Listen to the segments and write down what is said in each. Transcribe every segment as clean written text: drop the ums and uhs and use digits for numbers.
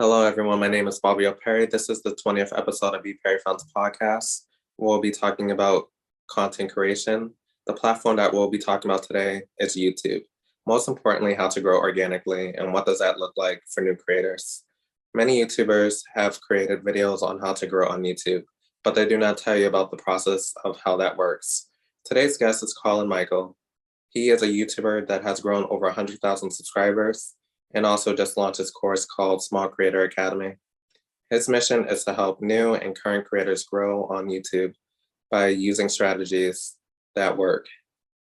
Hello, everyone. My name is Fabio Perry. This is the 20th episode of BPerryFilms podcast. We'll be talking about content creation. The platform that we'll be talking about today is YouTube. Most importantly, how to grow organically and what does that look like for new creators. Many YouTubers have created videos on how to grow on YouTube, but they do not tell you about the process of how that works. Today's guest is 𝐀𝐫𝐭𝐒𝐜𝐢𝐞𝐳𝐜. He is a YouTuber that has grown over 100,000 subscribers and also just launched his course called Small Creator Academy. His mission is to help new and current creators grow on YouTube by using strategies that work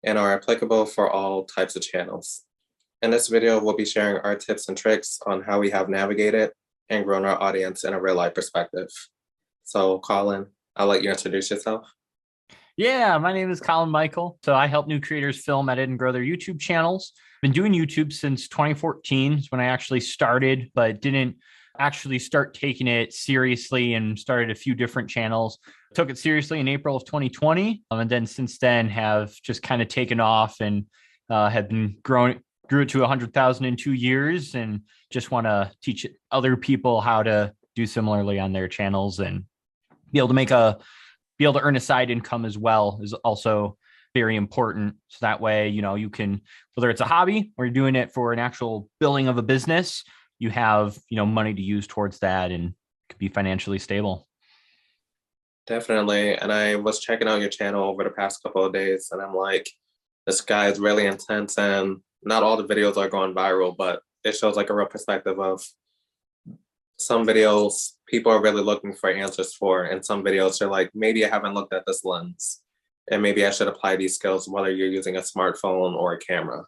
and are applicable for all types of channels. In this video, we'll be sharing our tips and tricks on how we have navigated and grown our audience in a real life perspective. So Colin, I'll let you introduce yourself. Yeah, my name is 𝐀𝐫𝐭𝐒𝐜𝐢𝐞𝐳𝐜. So I help new creators film, edit, and grow their YouTube channels. Been doing YouTube since 2014 is when I actually started, but didn't actually start taking it seriously and started a few different channels. Took it seriously in April of 2020. And then since then have just kind of taken off and have been grew it to 100,000 in 2 years and just want to teach other people how to do similarly on their channels and be able to earn a side income as well is also very important. So that way, you can, whether it's a hobby or you're doing it for an actual building of a business, you have, money to use towards that and could be financially stable. Definitely. And I was checking out your channel over the past couple of days and I'm like, this guy is really intense and not all the videos are going viral, but it shows like a real perspective of some videos people are really looking for answers for, and some videos are like, maybe I haven't looked at this lens and maybe I should apply these skills whether you're using a smartphone or a camera,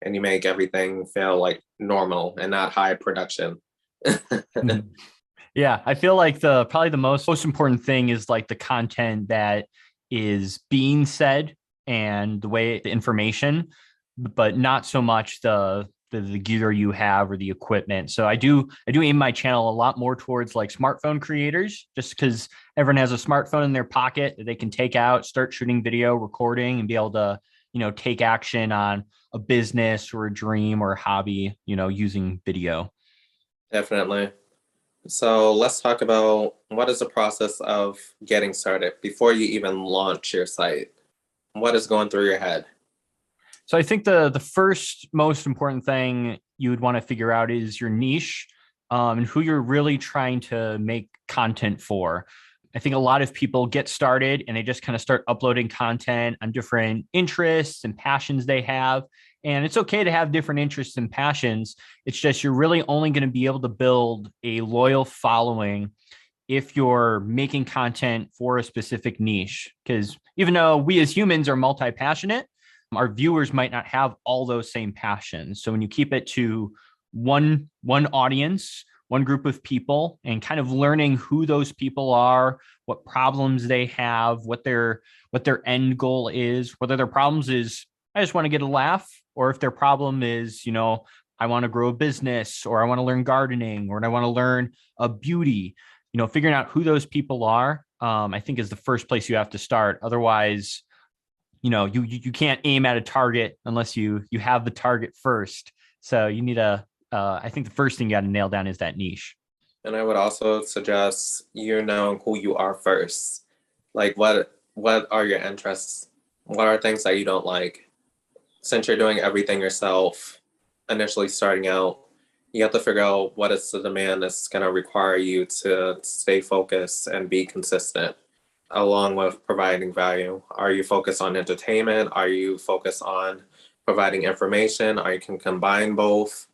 and you make everything feel like normal and not high production. Yeah, I feel like probably the most important thing is like the content that is being said and the information, but not so much the gear you have or the equipment. So I do aim my channel a lot more towards like smartphone creators, just because everyone has a smartphone in their pocket that they can take out, start shooting video, recording, and be able to, take action on a business or a dream or a hobby, using video. Definitely. So let's talk about what is the process of getting started before you even launch your site. What is going through your head? So I think the first most important thing you would want to figure out is your niche, and who you're really trying to make content for. I think a lot of people get started and they just kind of start uploading content on different interests and passions they have. And it's okay to have different interests and passions. It's just you're really only going to be able to build a loyal following if you're making content for a specific niche. Because even though we as humans are multi-passionate, our viewers might not have all those same passions. So when you keep it to one audience, one group of people, and kind of learning who those people are, what problems they have, what their end goal is, whether their problems is, I just want to get a laugh, or if their problem is, I want to grow a business, or I want to learn gardening, or I want to learn a beauty, figuring out who those people are, I think is the first place you have to start. Otherwise, you can't aim at a target unless you have the target first. So you need I think the first thing you got to nail down is that niche. And I would also suggest knowing who you are first. Like what are your interests? What are things that you don't like? Since you're doing everything yourself, initially starting out, you have to figure out what is the demand that's going to require you to stay focused and be consistent, along with providing value. Are you focused on entertainment? Are you focused on providing information? Or you can combine both?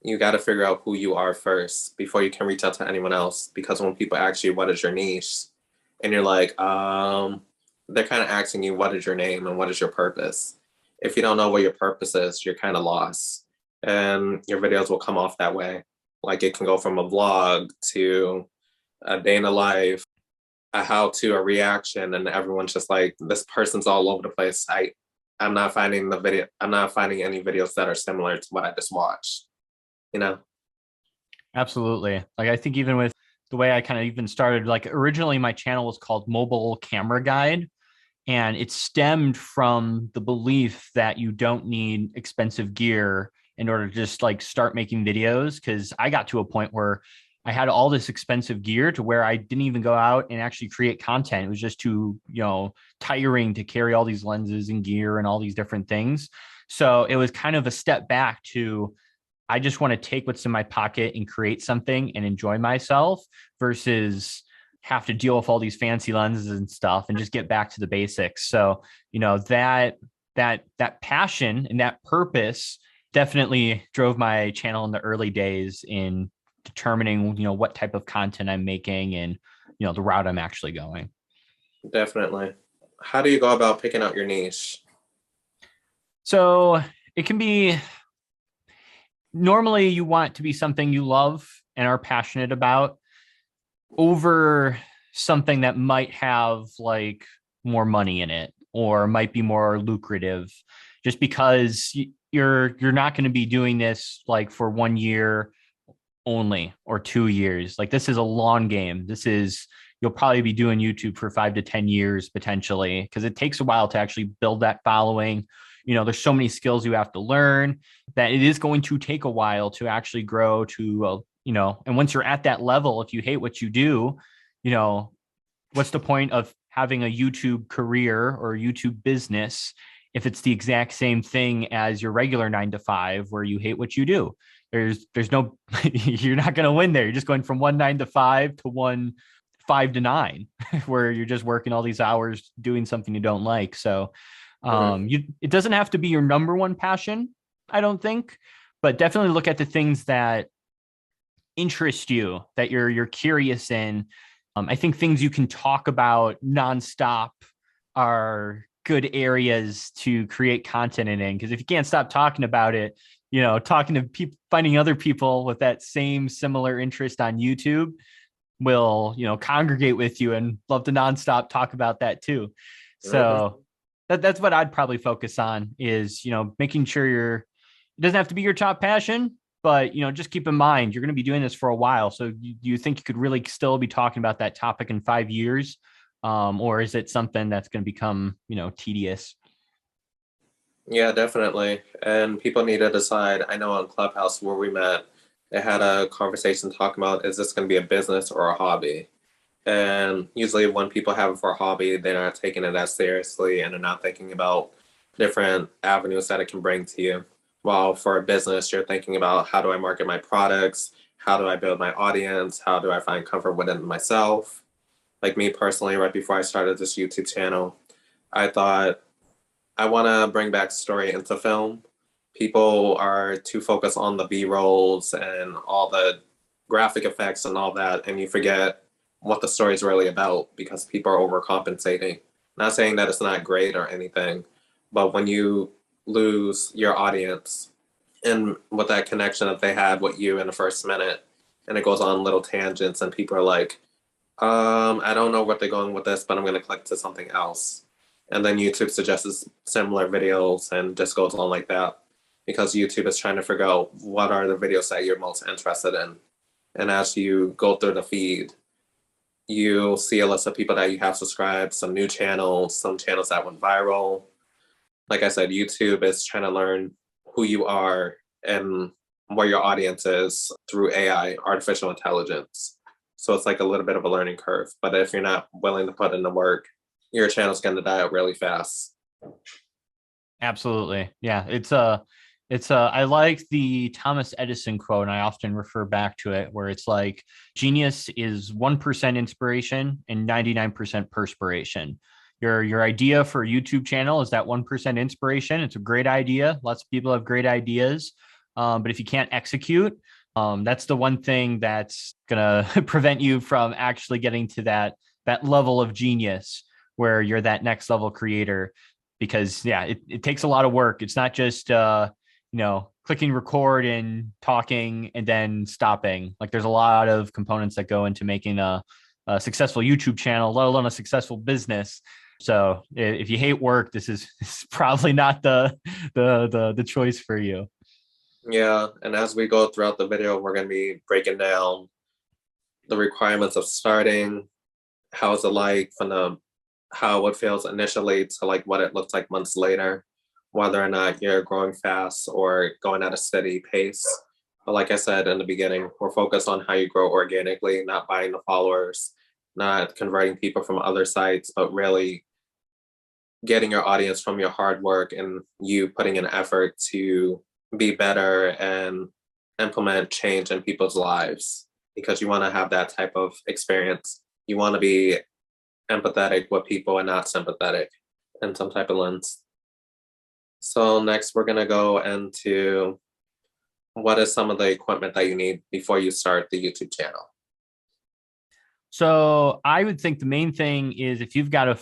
You got to figure out who you are first before you can reach out to anyone else. Because when people ask you, what is your niche? And you're like, they're kind of asking you, what is your name and what is your purpose? If you don't know what your purpose is, you're kind of lost. And your videos will come off that way. Like it can go from a vlog to a day in the life, a how-to, a reaction, and everyone's just like, this person's all over the place. I'm not finding any videos that are similar to what I just watched. Absolutely. Like I think even with the way I kind of even started, like originally my channel was called Mobile Camera Guide, and it stemmed from the belief that you don't need expensive gear in order to just like start making videos. Because I got to a point where I had all this expensive gear to where I didn't even go out and actually create content. It was just too, tiring to carry all these lenses and gear and all these different things. So it was kind of a step back to, I just want to take what's in my pocket and create something and enjoy myself versus have to deal with all these fancy lenses and stuff and just get back to the basics. So, that passion and that purpose definitely drove my channel in the early days in determining, what type of content I'm making and, the route I'm actually going. Definitely. How do you go about picking out your niche? So it can be, normally you want it to be something you love and are passionate about over something that might have like more money in it or might be more lucrative, just because you're not going to be doing this like for 1 year only or 2 years. Like, this is a long game. You'll probably be doing YouTube for 5 to 10 years potentially, because it takes a while to actually build that following. There's so many skills you have to learn that it is going to take a while to actually grow to, and once you're at that level, if you hate what you do, what's the point of having a YouTube career or YouTube business if it's the exact same thing as your regular 9 to 5 where you hate what you do? There's no, you're not going to win there. You're just going from one 9 to 5 to one 5 to 9 where you're just working all these hours doing something you don't like. So it doesn't have to be your number one passion, I don't think, but definitely look at the things that interest you, that you're curious in. I think things you can talk about nonstop are good areas to create content in, because if you can't stop talking about it, talking to people, finding other people with that same similar interest on YouTube will, congregate with you and love to nonstop talk about that too. So that's what I'd probably focus on is, making sure it doesn't have to be your top passion, but, just keep in mind, you're going to be doing this for a while. So do you think you could really still be talking about that topic in 5 years? Or is it something that's going to become, tedious? Yeah, definitely. And people need to decide. I know on Clubhouse where we met, they had a conversation talking about, is this going to be a business or a hobby? And usually when people have it for a hobby, they're not taking it as seriously and they're not thinking about different avenues that it can bring to you. While for a business, you're thinking about, how do I market my products? How do I build my audience? How do I find comfort within myself? Like me personally, right before I started this YouTube channel, I thought I want to bring back story into film. People are too focused on the B-rolls and all the graphic effects and all that, and you forget what the story is really about because people are overcompensating. Not saying that it's not great or anything, but when you lose your audience and with that connection that they had with you in the first minute, and it goes on little tangents and people are like, I don't know what they're going with this, but I'm going to click to something else. And then YouTube suggests similar videos and just goes on like that because YouTube is trying to figure out what are the videos that you're most interested in. And as you go through the feed, you'll see a list of people that you have subscribed, some new channels, some channels that went viral. Like I said, YouTube is trying to learn who you are and where your audience is through AI, artificial intelligence. So it's like a little bit of a learning curve. But if you're not willing to put in the work, your channel's going to die out really fast. Absolutely. Yeah. I like the Thomas Edison quote, and I often refer back to it, where it's like, genius is 1% inspiration and 99% perspiration. Your idea for a YouTube channel is that 1% inspiration. It's a great idea. Lots of people have great ideas. But if you can't execute, that's the one thing that's going to prevent you from actually getting to that level of genius where you're that next level creator. Because yeah, it takes a lot of work. It's not just, clicking record and talking and then stopping. Like, there's a lot of components that go into making a successful YouTube channel, let alone a successful business. So if you hate work, this is probably not the choice for you. Yeah, and as we go throughout the video, we're going to be breaking down the requirements of starting, how is it like from how it feels initially to like what it looks like months later, whether or not you're growing fast or going at a steady pace. But like I said in the beginning, we're focused on how you grow organically, not buying the followers, not converting people from other sites, but really getting your audience from your hard work and you putting an effort to be better and implement change in people's lives because you want to have that type of experience. You want to be empathetic with people and not sympathetic in some type of lens. So next we're gonna go into what is some of the equipment that you need before you start the YouTube channel. So I would think the main thing is if you've got a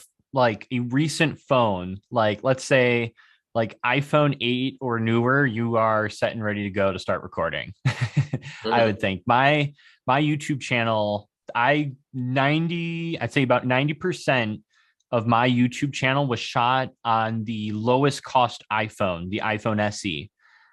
recent phone, like let's say like iPhone 8 or newer, you are set and ready to go to start recording. I Mhm. would think my YouTube channel, I'd say about 90% of my YouTube channel was shot on the lowest cost iPhone, the iPhone SE.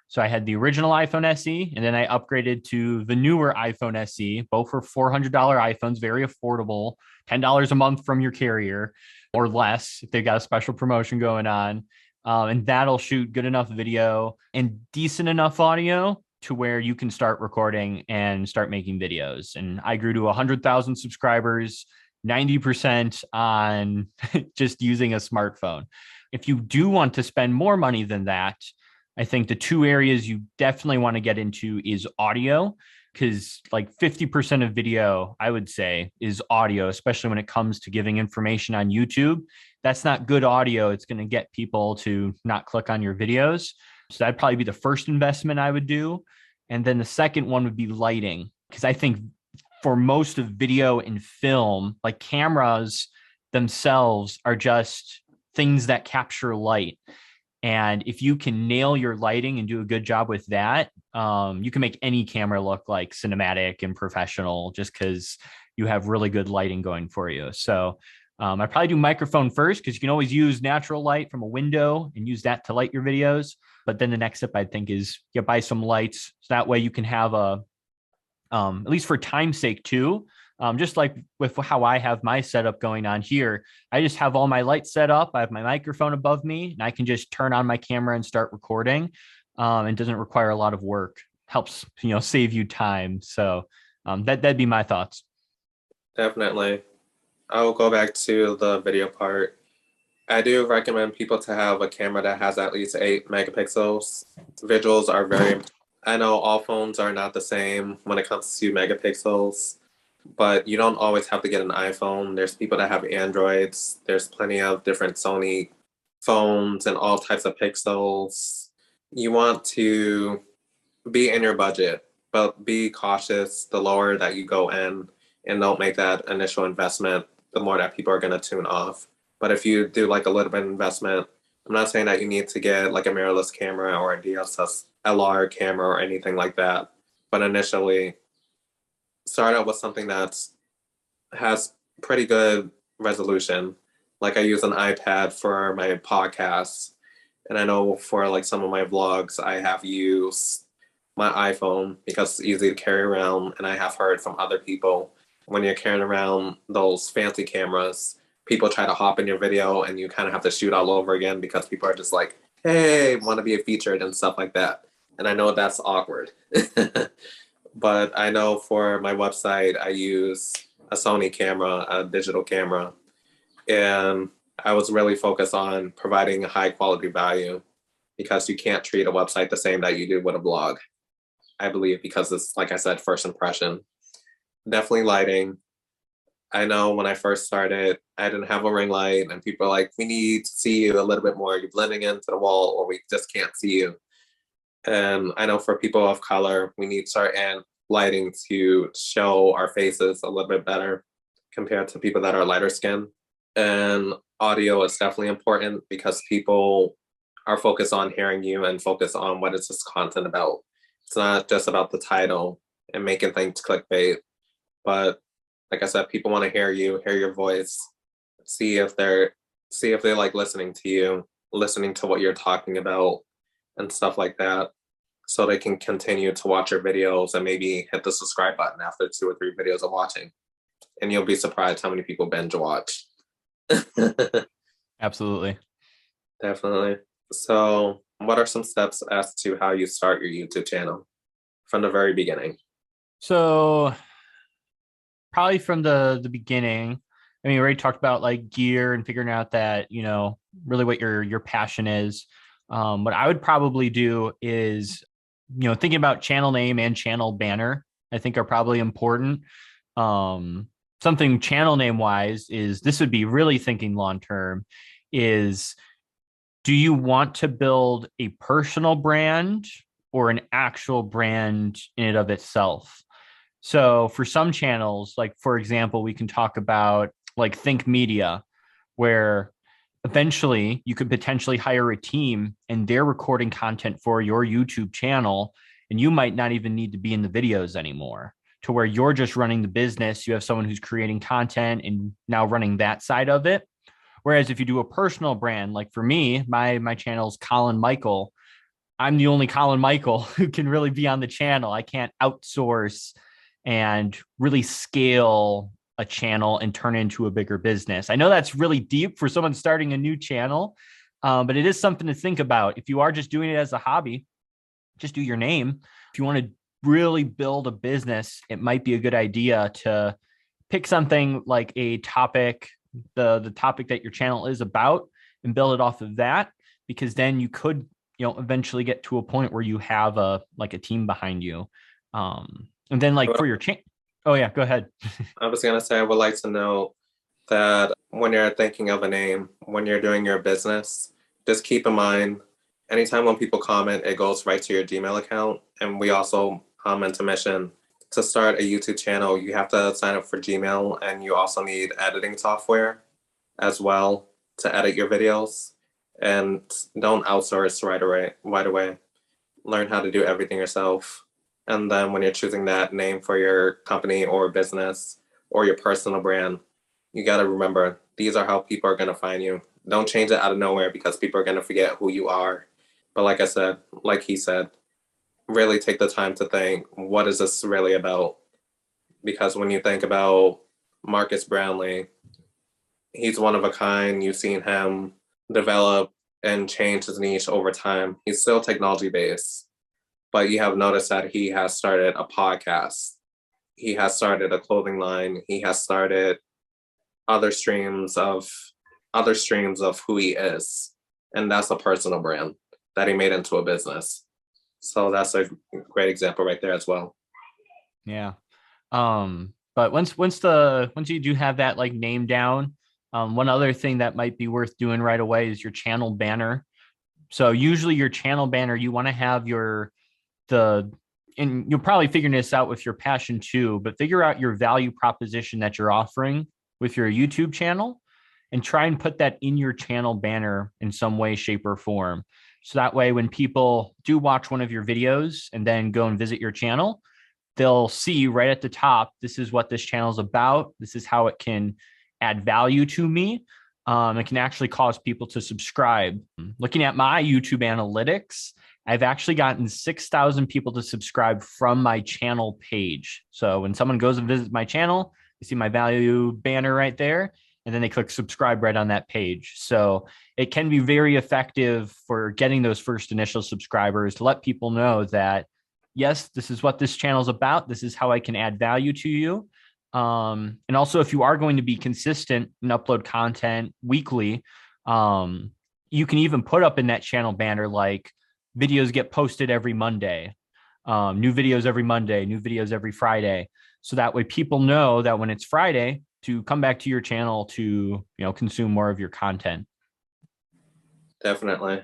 So I had the original iPhone SE, and then I upgraded to the newer iPhone SE. Both were $400 iPhones, very affordable, $10 a month from your carrier or less if they've got a special promotion going on. And that'll shoot good enough video and decent enough audio to where you can start recording and start making videos. And I grew to 100,000 subscribers, 90% on just using a smartphone. If you do want to spend more money than that, I think the two areas you definitely want to get into is audio, because like 50% of video, I would say, is audio, especially when it comes to giving information on YouTube. That's not good audio. It's going to get people to not click on your videos. So that'd probably be the first investment I would do. And then the second one would be lighting, because I think for most of video and film, like cameras themselves are just things that capture light. And if you can nail your lighting and do a good job with that, you can make any camera look like cinematic and professional just because you have really good lighting going for you. So I probably do microphone first because you can always use natural light from a window and use that to light your videos. But then the next step I think is buy some lights. So that way you can have at least for time's sake too, just like with how I have my setup going on here, I just have all my lights set up. I have my microphone above me and I can just turn on my camera and start recording. It doesn't require a lot of work, helps, save you time. So that'd be my thoughts. Definitely. I will go back to the video part. I do recommend people to have a camera that has at least 8 megapixels. Visuals are very, I know all phones are not the same when it comes to megapixels, but you don't always have to get an iPhone. There's people that have Androids. There's plenty of different Sony phones and all types of pixels. You want to be in your budget, but be cautious the lower that you go in and don't make that initial investment, the more that people are going to tune off. But if you do like a little bit of investment, I'm not saying that you need to get like a mirrorless camera or a DSLR camera or anything like that. But initially, start out with something that has pretty good resolution. Like I use an iPad for my podcasts, and I know for like some of my vlogs, I have used my iPhone because it's easy to carry around. And I have heard from other people when you're carrying around those fancy cameras, people try to hop in your video and you kind of have to shoot all over again because people are just like, hey, want to be featured and stuff like that. And I know that's awkward. But I know for my website, I use a Sony camera, a digital camera, and I was really focused on providing high quality value because you can't treat a website the same that you do with a blog. I believe because it's, like I said, first impression. Definitely lighting. I know when I first started, I didn't have a ring light, and people are like, we need to see you a little bit more. You're blending into the wall, or we just can't see you. And I know for people of color, we need certain lighting to show our faces a little bit better compared to people that are lighter skinned. And audio is definitely important because people are focused on hearing you and focus on what is this content about. It's not just about the title and making things clickbait, but like I said, people want to hear you, hear your voice, see if they like listening to you, listening to what you're talking about and stuff like that. So they can continue to watch your videos and maybe hit the subscribe button after 2 or 3 videos of watching. And you'll be surprised how many people binge watch. Absolutely. Definitely. So what are some steps as to how you start your YouTube channel? from the very beginning? So probably from the beginning. I mean, we already talked about like gear and figuring out that, really what your passion is. What I would probably do is, thinking about channel name and channel banner, I think are probably important. Something channel name wise is this would be really thinking long term is, do you want to build a personal brand or an actual brand in and of itself? So for some channels, like for example, we can talk about like Think Media, where eventually you could potentially hire a team and they're recording content for your YouTube channel, and you might not even need to be in the videos anymore, to where you're just running the business. You have someone who's creating content and now running that side of it. Whereas if you do a personal brand, like for me, my channel's 𝐀𝐫𝐭𝐒𝐜𝐢𝐞𝐳𝐜 I'm the only 𝐀𝐫𝐿 who can really be on the channel. I can't outsource and really scale a channel and turn it into a bigger business. I know that's really deep for someone starting a new channel, but it is something to think about. If you are just doing it as a hobby, just do your name. If you want to really build a business, it might be a good idea to pick something like a topic, the topic that your channel is about, and build it off of that, because then you could, eventually get to a point where you have a team behind you. And then like for your channel. Oh yeah, go ahead. I was gonna say, I would like to know that when you're thinking of a name, when you're doing your business, just keep in mind, anytime when people comment, it goes right to your Gmail account. And we also into mission to start a YouTube channel, you have to sign up for Gmail, and you also need editing software as well to edit your videos. And don't outsource right away. Learn how to do everything yourself. And then when you're choosing that name for your company or business or your personal brand, you got to remember, these are how people are going to find you. Don't change it out of nowhere, because people are going to forget who you are. But like I said, like he said, really take the time to think, what is this really about? Because when you think about Marcus Brownlee, he's one of a kind. You've seen him develop and change his niche over time. He's still technology based, but you have noticed that he has started a podcast. He has started a clothing line. He has started other streams of who he is. And that's a personal brand that he made into a business. So that's a great example right there as well. Yeah. But once you do have that like name down, one other thing that might be worth doing right away is your channel banner. So usually your channel banner, you want to have and you'll probably figure this out with your passion too, but figure out your value proposition that you're offering with your YouTube channel and try and put that in your channel banner in some way, shape, or form. So that way, when people do watch one of your videos and then go and visit your channel, they'll see right at the top, this is what this channel is about. This is how it can add value to me. It can actually cause people to subscribe. Looking at my YouTube analytics, I've actually gotten 6,000 people to subscribe from my channel page. So when someone goes and visits my channel, they see my value banner right there, and then they click subscribe right on that page. So it can be very effective for getting those first initial subscribers, to let people know that, yes, this is what this channel is about. This is how I can add value to you. And also, if you are going to be consistent and upload content weekly, you can even put up in that channel banner, like, videos get posted every Monday, new videos every Monday, new videos every Friday. So that way people know that when it's Friday, to come back to your channel to, consume more of your content. Definitely.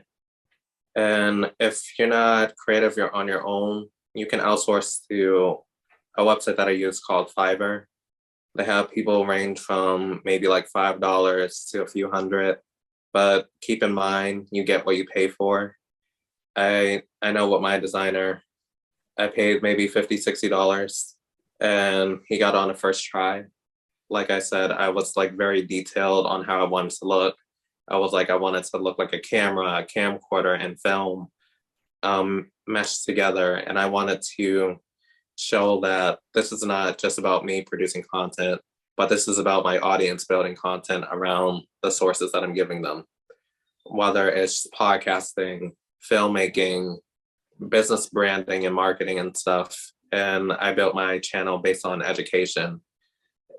And if you're not creative, you're on your own, you can outsource to a website that I use called Fiverr. They have people range from maybe like $5 to a few hundred, but keep in mind, you get what you pay for. I know what my designer, I paid maybe $50, $60, and he got on the first try. Like I said, I was like very detailed on how I wanted to look. I wanted to look like a camera, a camcorder, and film meshed together. And I wanted to show that this is not just about me producing content, but this is about my audience building content around the sources that I'm giving them. Whether it's podcasting, filmmaking, business branding and marketing and stuff. And I built my channel based on education.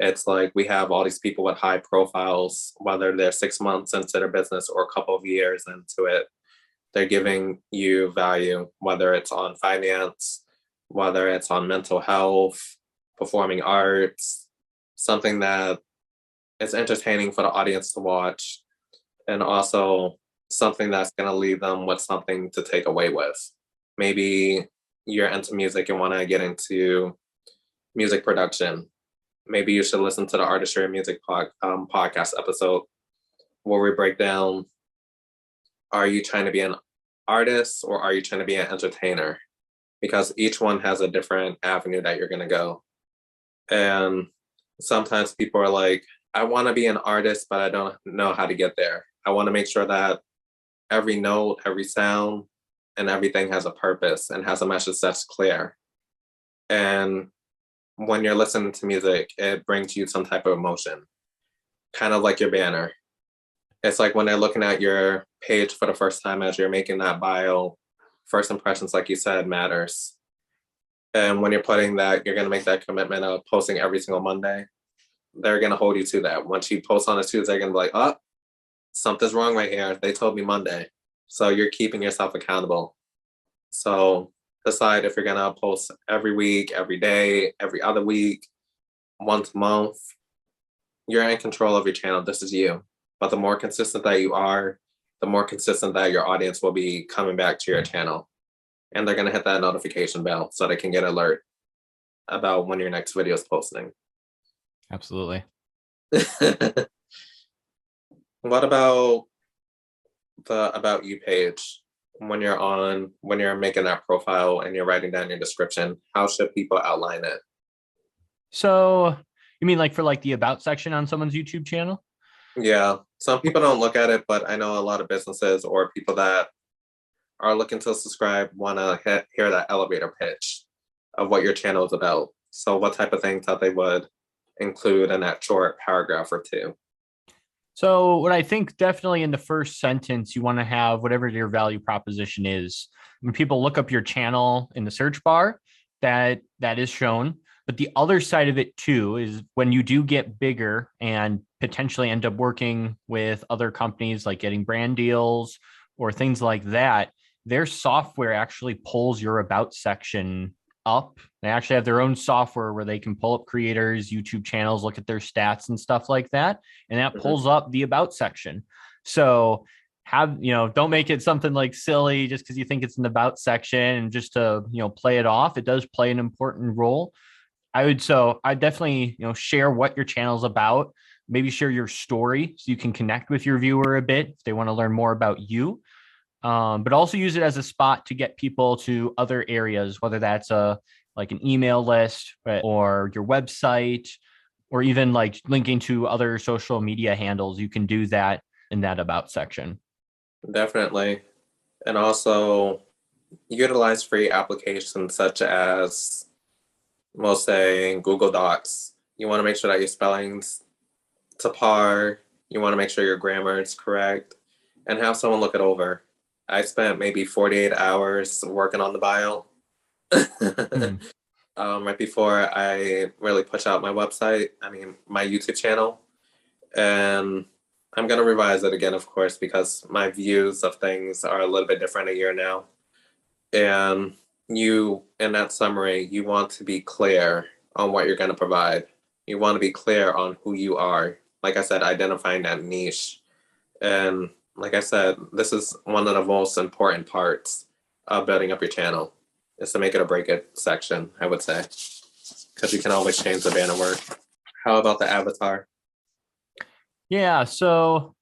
It's like we have all these people with high profiles, whether they're 6 months into their business or a couple of years into it. They're giving you value, whether it's on finance, whether it's on mental health, performing arts, something that is entertaining for the audience to watch, and also something that's going to leave them with something to take away with. Maybe you're into music and want to get into music production. Maybe you should listen to the Artistry of Music podcast episode where we break down, are you trying to be an artist or are you trying to be an entertainer? Because each one has a different avenue that you're going to go. And sometimes people are like, I want to be an artist, but I don't know how to get there. I want to make sure that every note, every sound, and everything has a purpose and has a message that's clear. And when you're listening to music, it brings you some type of emotion, kind of like your banner. It's like when they're looking at your page for the first time as you're making that bio, first impressions, like you said, matters. And when you're putting that, you're going to make that commitment of posting every single Monday. They're going to hold you to that. Once you post on a Tuesday, they're going to be like, oh, something's wrong right here. They told me Monday. So you're keeping yourself accountable. So decide if you're going to post every week, every day, every other week, once a month. You're in control of your channel. This is you. But the more consistent that you are, the more consistent that your audience will be coming back to your channel. And they're going to hit that notification bell so they can get alert about when your next video is posting. Absolutely. What about the About You page? When you're making that profile and you're writing down your description, how should people outline it? So you mean like for like the About section on someone's YouTube channel? Yeah, some people don't look at it, but I know a lot of businesses or people that are looking to subscribe want to hear that elevator pitch of what your channel is about. So what type of things that they would include in that short paragraph or two? So what I think definitely in the first sentence, you want to have whatever your value proposition is. When people look up your channel in the search bar, that is shown. But the other side of it too is when you do get bigger and potentially end up working with other companies, like getting brand deals or things like that, their software actually pulls your About section up. They actually have their own software where they can pull up creators, YouTube channels, look at their stats and stuff like that. And that pulls up the About section. So don't make it something like silly just because you think it's an About section and just to, play it off. It does play an important role. I definitely, share what your channel's about, maybe share your story so you can connect with your viewer a bit if they want to learn more about you. But also use it as a spot to get people to other areas, whether that's like an email list or your website, or even like linking to other social media handles. You can do that in that About section. Definitely. And also utilize free applications such as, we'll say, Google Docs. You want to make sure that your spelling's to par. You want to make sure your grammar is correct and have someone look it over. I spent maybe 48 hours working on the bio right before I really push out my website, my YouTube channel. And I'm going to revise it again, of course, because my views of things are a little bit different a year now. And you, in that summary, you want to be clear on what you're going to provide. You want to be clear on who you are. Like I said, identifying that niche. And like I said, this is one of the most important parts of building up your channel, is to make it or break it section, I would say, because you can always change the banner word. How about the avatar? Yeah, so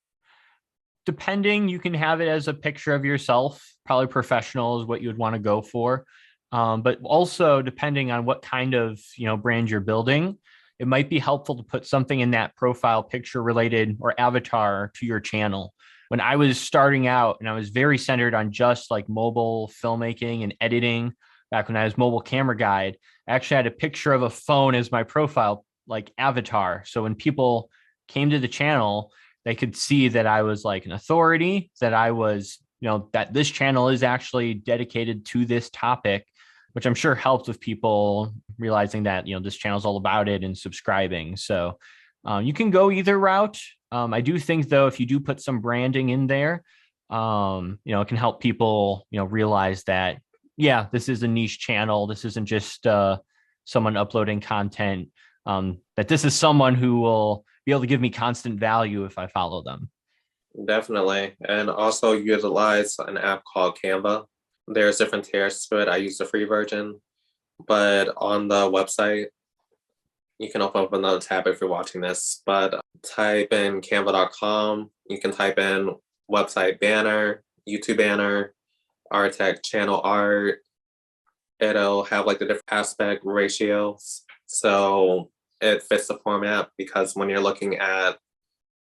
depending, you can have it as a picture of yourself. Probably professional is what you would want to go for. But also depending on what kind of brand you're building, it might be helpful to put something in that profile picture related or avatar to your channel. When I was starting out and I was very centered on just like mobile filmmaking and editing, back when I was mobile camera guide, I actually had a picture of a phone as my profile like avatar. So when people came to the channel, they could see that I was like an authority, that I was that this channel is actually dedicated to this topic, which I'm sure helps with people realizing that, this channel is all about it and subscribing. So you can go either route. I do think, though, if you do put some branding in there, it can help people, realize that, yeah, this is a niche channel. This isn't just someone uploading content, that this is someone who will be able to give me constant value if I follow them. Definitely. And also utilize an app called Canva. There's different tiers to it. I use the free version, but on the website, you can open up another tab if you're watching this, but type in canva.com. You can type in website banner, YouTube banner, art tech, channel art. It'll have like the different aspect ratios. So it fits the format, because when you're looking at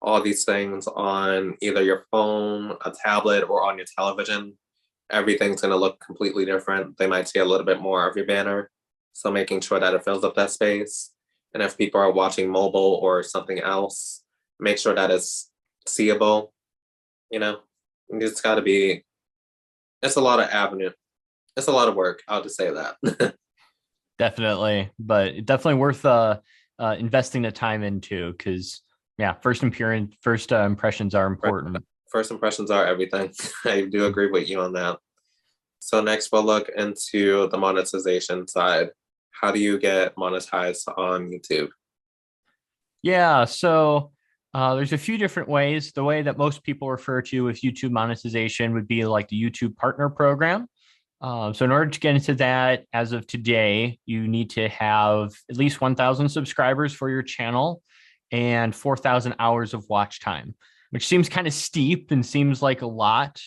all these things on either your phone, a tablet, or on your television, everything's going to look completely different. They might see a little bit more of your banner. So making sure that it fills up that space. And if people are watching mobile or something else, make sure that it's seeable. It's got to be, it's a lot of avenue. It's a lot of work. I'll just say that. Definitely, but definitely worth investing the time into, because yeah, first impressions are important. First impressions are everything. I do agree with you on that. So next we'll look into the monetization side. How do you get monetized on YouTube? Yeah, so there's a few different ways. The way that most people refer to with YouTube monetization would be like the YouTube Partner Program. So in order to get into that, as of today, you need to have at least 1,000 subscribers for your channel and 4,000 hours of watch time, which seems kind of steep and seems like a lot.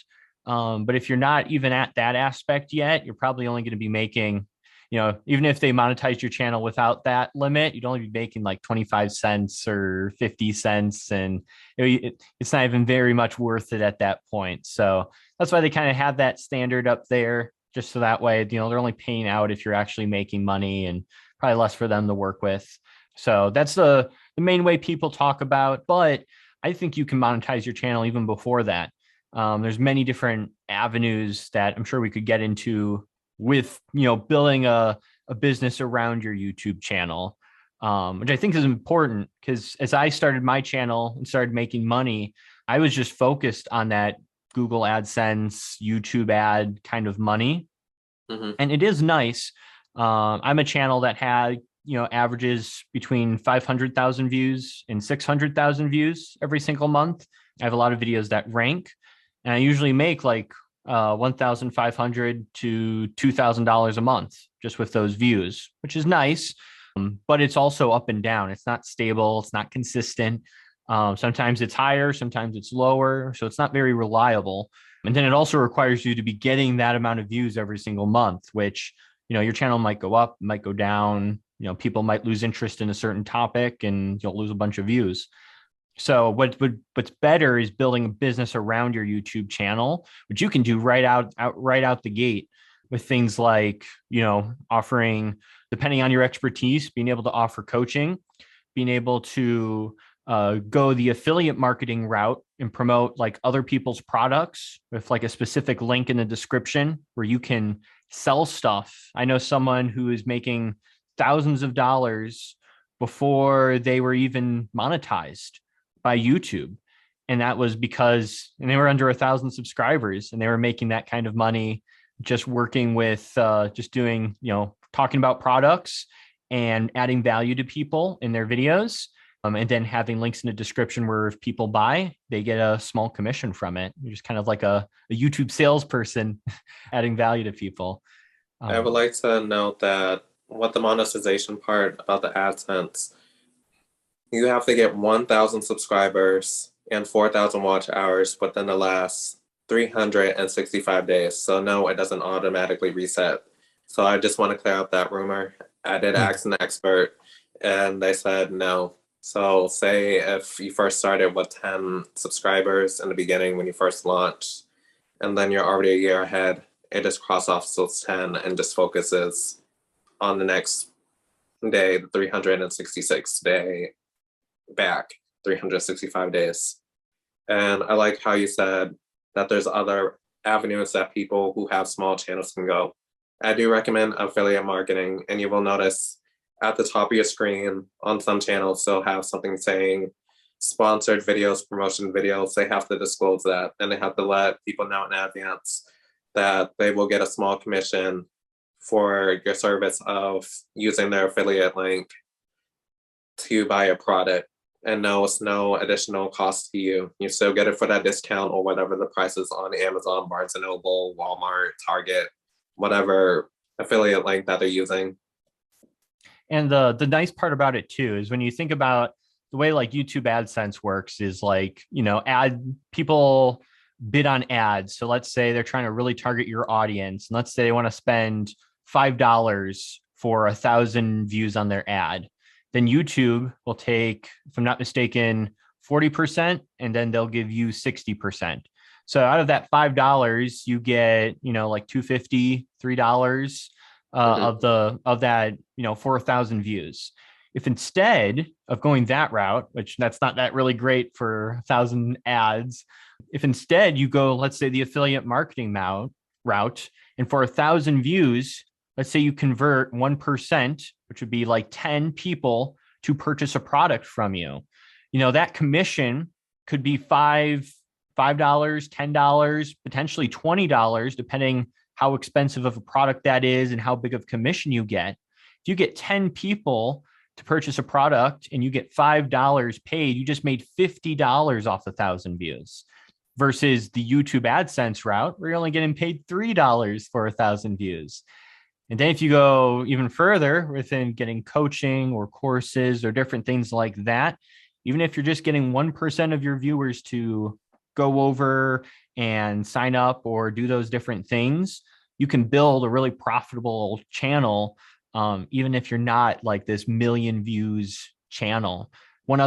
But if you're not even at that aspect yet, you're probably only going to be making, even if they monetize your channel without that limit, you'd only be making like 25 cents or 50 cents. And it's not even very much worth it at that point. So that's why they kind of have that standard up there, just so that way, they're only paying out if you're actually making money, and probably less for them to work with. So that's the main way people talk about, but I think you can monetize your channel even before that. There's many different avenues that I'm sure we could get into with, building a business around your YouTube channel, which I think is important, because as I started my channel and started making money, I was just focused on that Google AdSense, YouTube ad kind of money. Mm-hmm. And it is nice. I'm a channel that had, averages between 500,000 views and 600,000 views every single month. I have a lot of videos that rank, and I usually make like $1,500 to $2,000 a month just with those views, which is nice. But it's also up and down. It's not stable. It's not consistent. Sometimes it's higher, sometimes it's lower. So it's not very reliable. And then it also requires you to be getting that amount of views every single month, which, your channel might go up, might go down. People might lose interest in a certain topic and you'll lose a bunch of views. So what's better is building a business around your YouTube channel, which you can do right out the gate with things like, offering, depending on your expertise, being able to offer coaching, being able to go the affiliate marketing route and promote like other people's products with like a specific link in the description where you can sell stuff. I know someone who is making thousands of dollars before they were even monetized by YouTube. And that was because, and they were under 1,000 subscribers, and they were making that kind of money just working with, just doing, talking about products and adding value to people in their videos. And then having links in the description where if people buy, they get a small commission from it. You're just kind of like a YouTube salesperson adding value to people. I would like to note that what the monetization part about the AdSense, you have to get 1,000 subscribers and 4,000 watch hours within the last 365 days. So no, it doesn't automatically reset. So I just want to clear up that rumor. I did ask an expert and they said no. So say if you first started with 10 subscribers in the beginning when you first launched, and then you're already a year ahead, it just cross off those 10 and just focuses on the next day, the 366 day back, 365 days. And I like how you said that there's other avenues that people who have small channels can go. I do recommend affiliate marketing, and you will notice at the top of your screen on some channels, they'll have something saying sponsored videos, promotion videos. They have to disclose that, and they have to let people know in advance that they will get a small commission for your service of using their affiliate link to buy a product. And no, it's no additional cost to you. You still get it for that discount or whatever the price is on Amazon, Barnes and Noble, Walmart, Target, whatever affiliate link that they're using. And the nice part about it too is when you think about the way like YouTube AdSense works is like, people bid on ads. So let's say they're trying to really target your audience. And let's say they want to spend $5 for 1,000 views on their ad. Then YouTube will take, if I'm not mistaken, 40%, and then they'll give you 60%. So out of that $5, you get, like $2.50, $3 of that, for 1,000 views. If instead of going that route, which that's not that really great for 1,000 ads, if instead you go, let's say the affiliate marketing route, and for 1,000 views, let's say you convert 1%, which would be like 10 people to purchase a product from you. That commission could be $5, $10, potentially $20, depending how expensive of a product that is and how big of commission you get. If you get 10 people to purchase a product and you get $5 paid, you just made $50 off 1,000 views versus the YouTube AdSense route where you're only getting paid $3 for 1,000 views. And then if you go even further within getting coaching or courses or different things like that, even if you're just getting 1% of your viewers to go over and sign up or do those different things, you can build a really profitable channel, even if you're not like this million views channel. One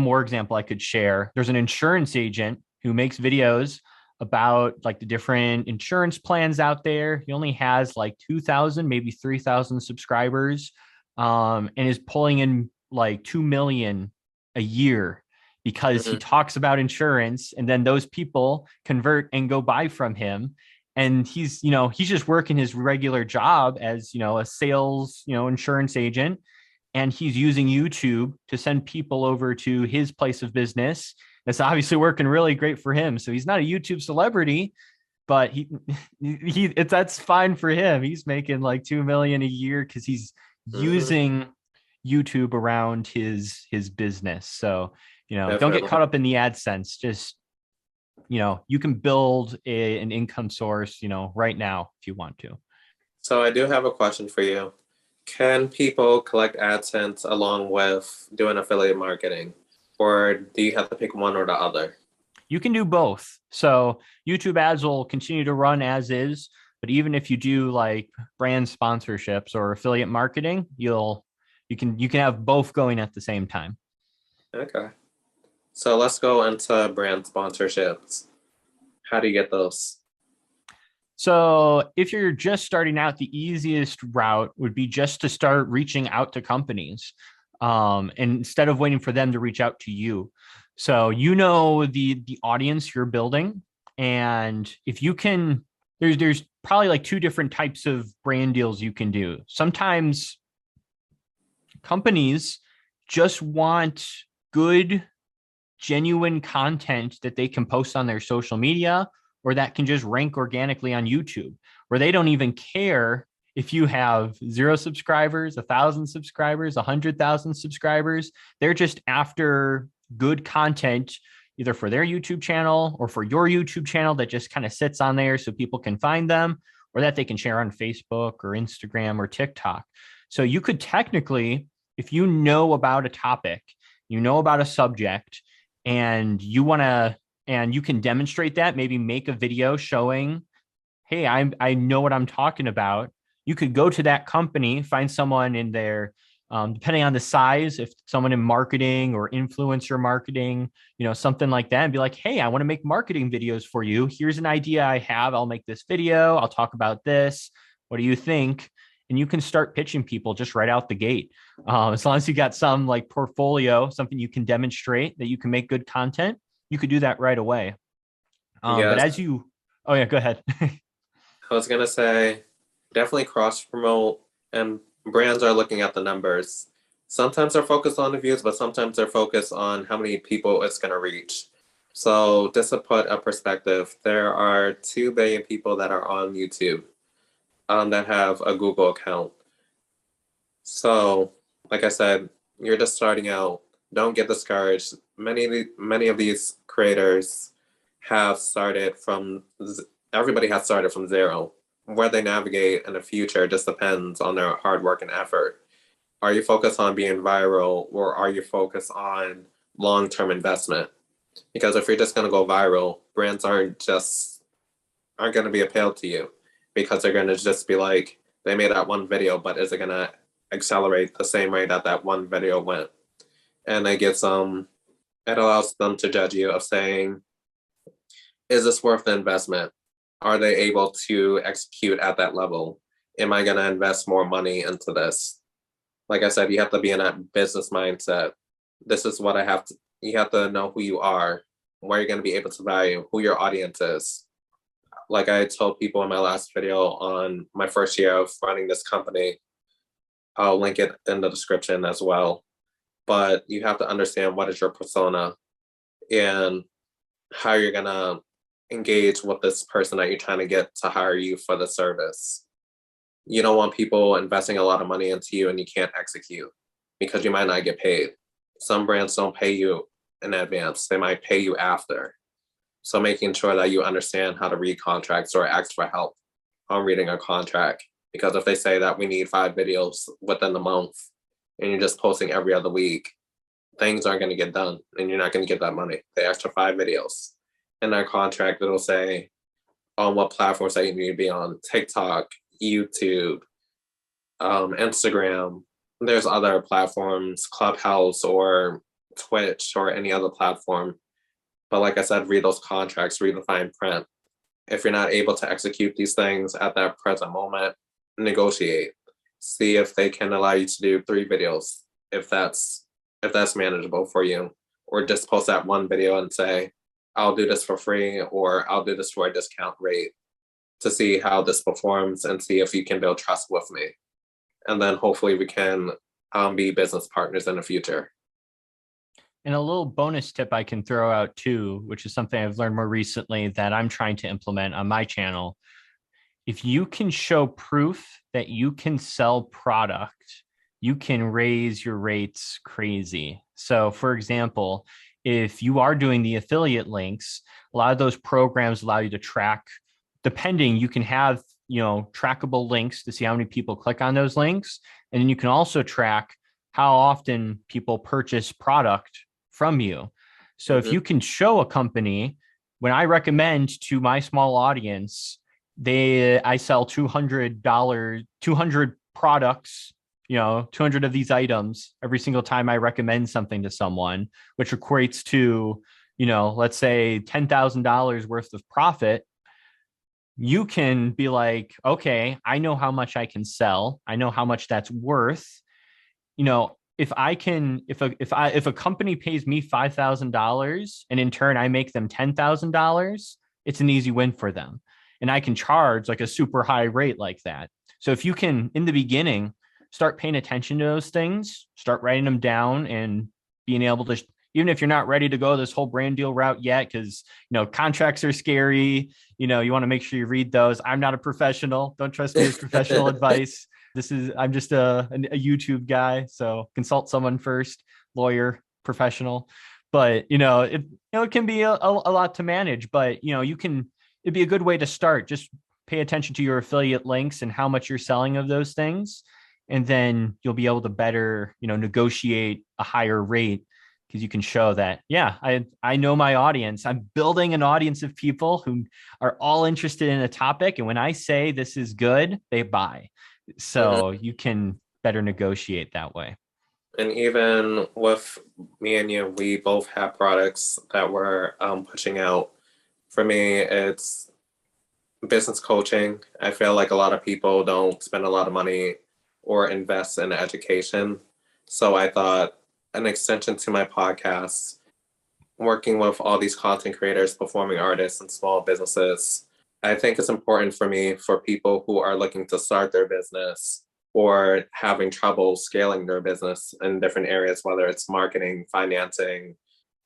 more example I could share. There's an insurance agent who makes videos about like the different insurance plans out there. He only has like 2,000, maybe 3,000 subscribers, and is pulling in like 2 million a year because he talks about insurance, and then those people convert and go buy from him. And he's just working his regular job as, a sales, insurance agent. And he's using YouTube to send people over to his place of business. It's obviously working really great for him. So he's not a YouTube celebrity, but that's fine for him. He's making like 2 million a year because he's using YouTube around his business. So, don't get caught up in the AdSense. Just, you can build an income source, right now if you want to. So I do have a question for you. Can people collect AdSense along with doing affiliate marketing? Or do you have to pick one or the other? You can do both. So YouTube ads will continue to run as is, but even if you do like brand sponsorships or affiliate marketing, you can have both going at the same time. Okay. So let's go into brand sponsorships. How do you get those? So if you're just starting out, the easiest route would be just to start reaching out to companies. And instead of waiting for them to reach out to you. So the audience you're building. And if you can, there's probably like two different types of brand deals you can do. Sometimes companies just want good, genuine content that they can post on their social media or that can just rank organically on YouTube, where they don't even care if you have 0 subscribers, 1,000 subscribers, 100,000 subscribers. They're just after good content, either for their YouTube channel or for your YouTube channel that just kind of sits on there so people can find them, or that they can share on Facebook or Instagram or TikTok. So you could technically, if you know about a topic, you know about a subject, and you can demonstrate that, maybe make a video showing, hey, I know what I'm talking about. You could go to that company, find someone in there, depending on the size, if someone in marketing or influencer marketing, something like that, and be like, hey, I want to make marketing videos for you. Here's an idea I have. I'll make this video. I'll talk about this. What do you think? And you can start pitching people just right out the gate. As long as you got some like portfolio, something you can demonstrate that you can make good content, you could do that right away. Yes. But as you Oh yeah, go ahead. I was gonna say definitely cross promote, and brands are looking at the numbers. Sometimes they're focused on the views, but sometimes they're focused on how many people it's gonna reach. So just to put a perspective, there are 2 billion people that are on YouTube that have a Google account. So, like I said, you're just starting out. Don't get discouraged. Many of these creators have started from everybody has started from zero. Where they navigate in the future just depends on their hard work and effort. Are you focused on being viral, or are you focused on long-term investment? Because if you're just going to go viral, brands aren't going to be appealed to you, because they're going to just be like, they made that one video, but is it going to accelerate the same way that that one video went? And it allows them to judge you of saying, is this worth the investment? Are they able to execute at that level? Am I going to invest more money into this? Like I said, you have to be in that business mindset. This is what I have to, you have to know who you are, where you're going to be able to value, who your audience is. Like I told people in my last video on my first year of running this company, I'll link it in the description as well. But you have to understand what is your persona and how you're going to engage with this person that you're trying to get to hire you for the service. You don't want people investing a lot of money into you and you can't execute, because you might not get paid. Some brands don't pay you in advance, they might pay you after. So making sure that you understand how to read contracts or ask for help on reading a contract. Because if they say that we need 5 videos within the month and you're just posting every other week, things aren't going to get done and you're not going to get that money. They ask for 5 videos. In that contract, it'll say on what platforms that you need to be on: TikTok, YouTube, Instagram. There's other platforms, Clubhouse or Twitch or any other platform. But like I said, read those contracts, read the fine print. If you're not able to execute these things at that present moment, negotiate. See if they can allow you to do 3 videos, if that's manageable for you, or just post that one video and say, I'll do this for free, or I'll do this for a discount rate, to see how this performs and see if you can build trust with me. And then hopefully we can be business partners in the future. And a little bonus tip I can throw out too, which is something I've learned more recently that I'm trying to implement on my channel. If you can show proof that you can sell product, you can raise your rates crazy. So for example, if you are doing the affiliate links, a lot of those programs allow you to track, depending, you can have, trackable links to see how many people click on those links. And then you can also track how often people purchase product from you. So if you can show a company, when I recommend to my small audience, I sell $200, 200 products, 200 of these items every single time I recommend something to someone, which equates to, let's say $10,000 worth of profit. You can be like, okay, I know how much I can sell. I know how much that's worth. If a company pays me $5,000 and in turn I make them $10,000, it's an easy win for them. And I can charge like a super high rate like that. So if you can, in the beginning, start paying attention to those things, start writing them down, and being able to, even if you're not ready to go this whole brand deal route yet, because, contracts are scary, you want to make sure you read those. I'm not a professional. Don't trust me as professional advice. I'm just a YouTube guy. So consult someone first, lawyer, professional. But, it can be a lot to manage, but, it'd be a good way to start. Just pay attention to your affiliate links and how much you're selling of those things. And then you'll be able to better, negotiate a higher rate, because you can show that, yeah, I know my audience. I'm building an audience of people who are all interested in a topic. And when I say this is good, they buy. So you can better negotiate that way. And even with me and you, we both have products that we're pushing out. For me, it's business coaching. I feel like a lot of people don't spend a lot of money or invest in education. So I thought an extension to my podcast, working with all these content creators, performing artists, and small businesses, I think it's important for me for people who are looking to start their business or having trouble scaling their business in different areas, whether it's marketing, financing,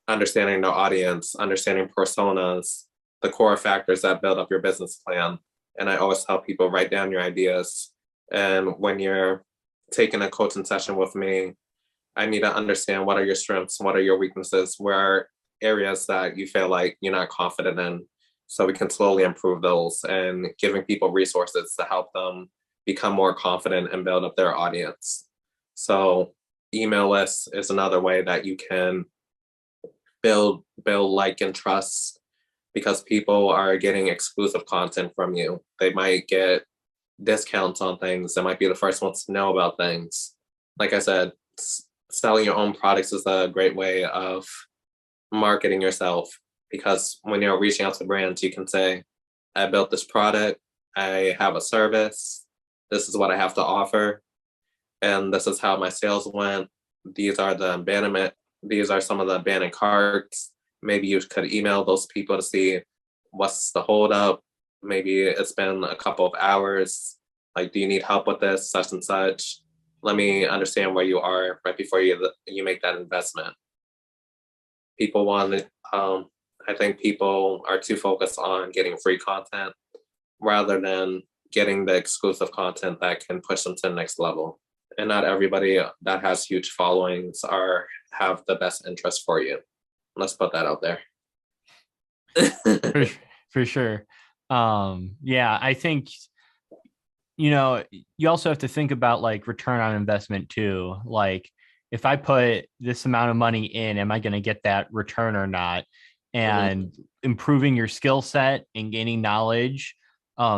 understanding the audience, understanding personas, the core factors that build up your business plan. And I always tell people, write down your ideas. And when you're taking a coaching session with me, I need to understand what are your strengths, what are your weaknesses, where are areas that you feel like you're not confident in, so we can slowly improve those, and giving people resources to help them become more confident and build up their audience. So email lists is another way that you can build like and trust, because people are getting exclusive content from you. They might get discounts on things. They might be the first ones to know about things. Like I said, selling your own products is a great way of marketing yourself, because when you're reaching out to brands, you can say, I built this product, I have a service, this is what I have to offer, and this is how my sales went. These are the abandonment, these are some of the abandoned carts. Maybe you could email those people to see what's the holdup. Maybe it's been a couple of hours. Like, do you need help with this, such and such? Let me understand where you are right before you make that investment. People want, I think people are too focused on getting free content rather than getting the exclusive content that can push them to the next level. And not everybody that has huge followings have the best interest for you. Let's put that out there. for sure. Yeah, I think, you also have to think about like return on investment too. Like, if I put this amount of money in, am I going to get that return or not? And improving your skill set and gaining knowledge.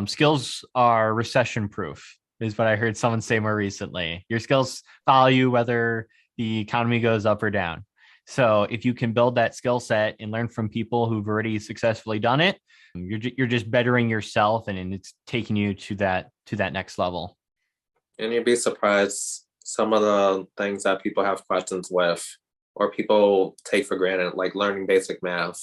Skills are recession proof, is what I heard someone say more recently. Your skills follow you whether the economy goes up or down. So if you can build that skill set and learn from people who've already successfully done it, you're just bettering yourself, and it's taking you to that next level. And you'd be surprised some of the things that people have questions with, or people take for granted, like learning basic math.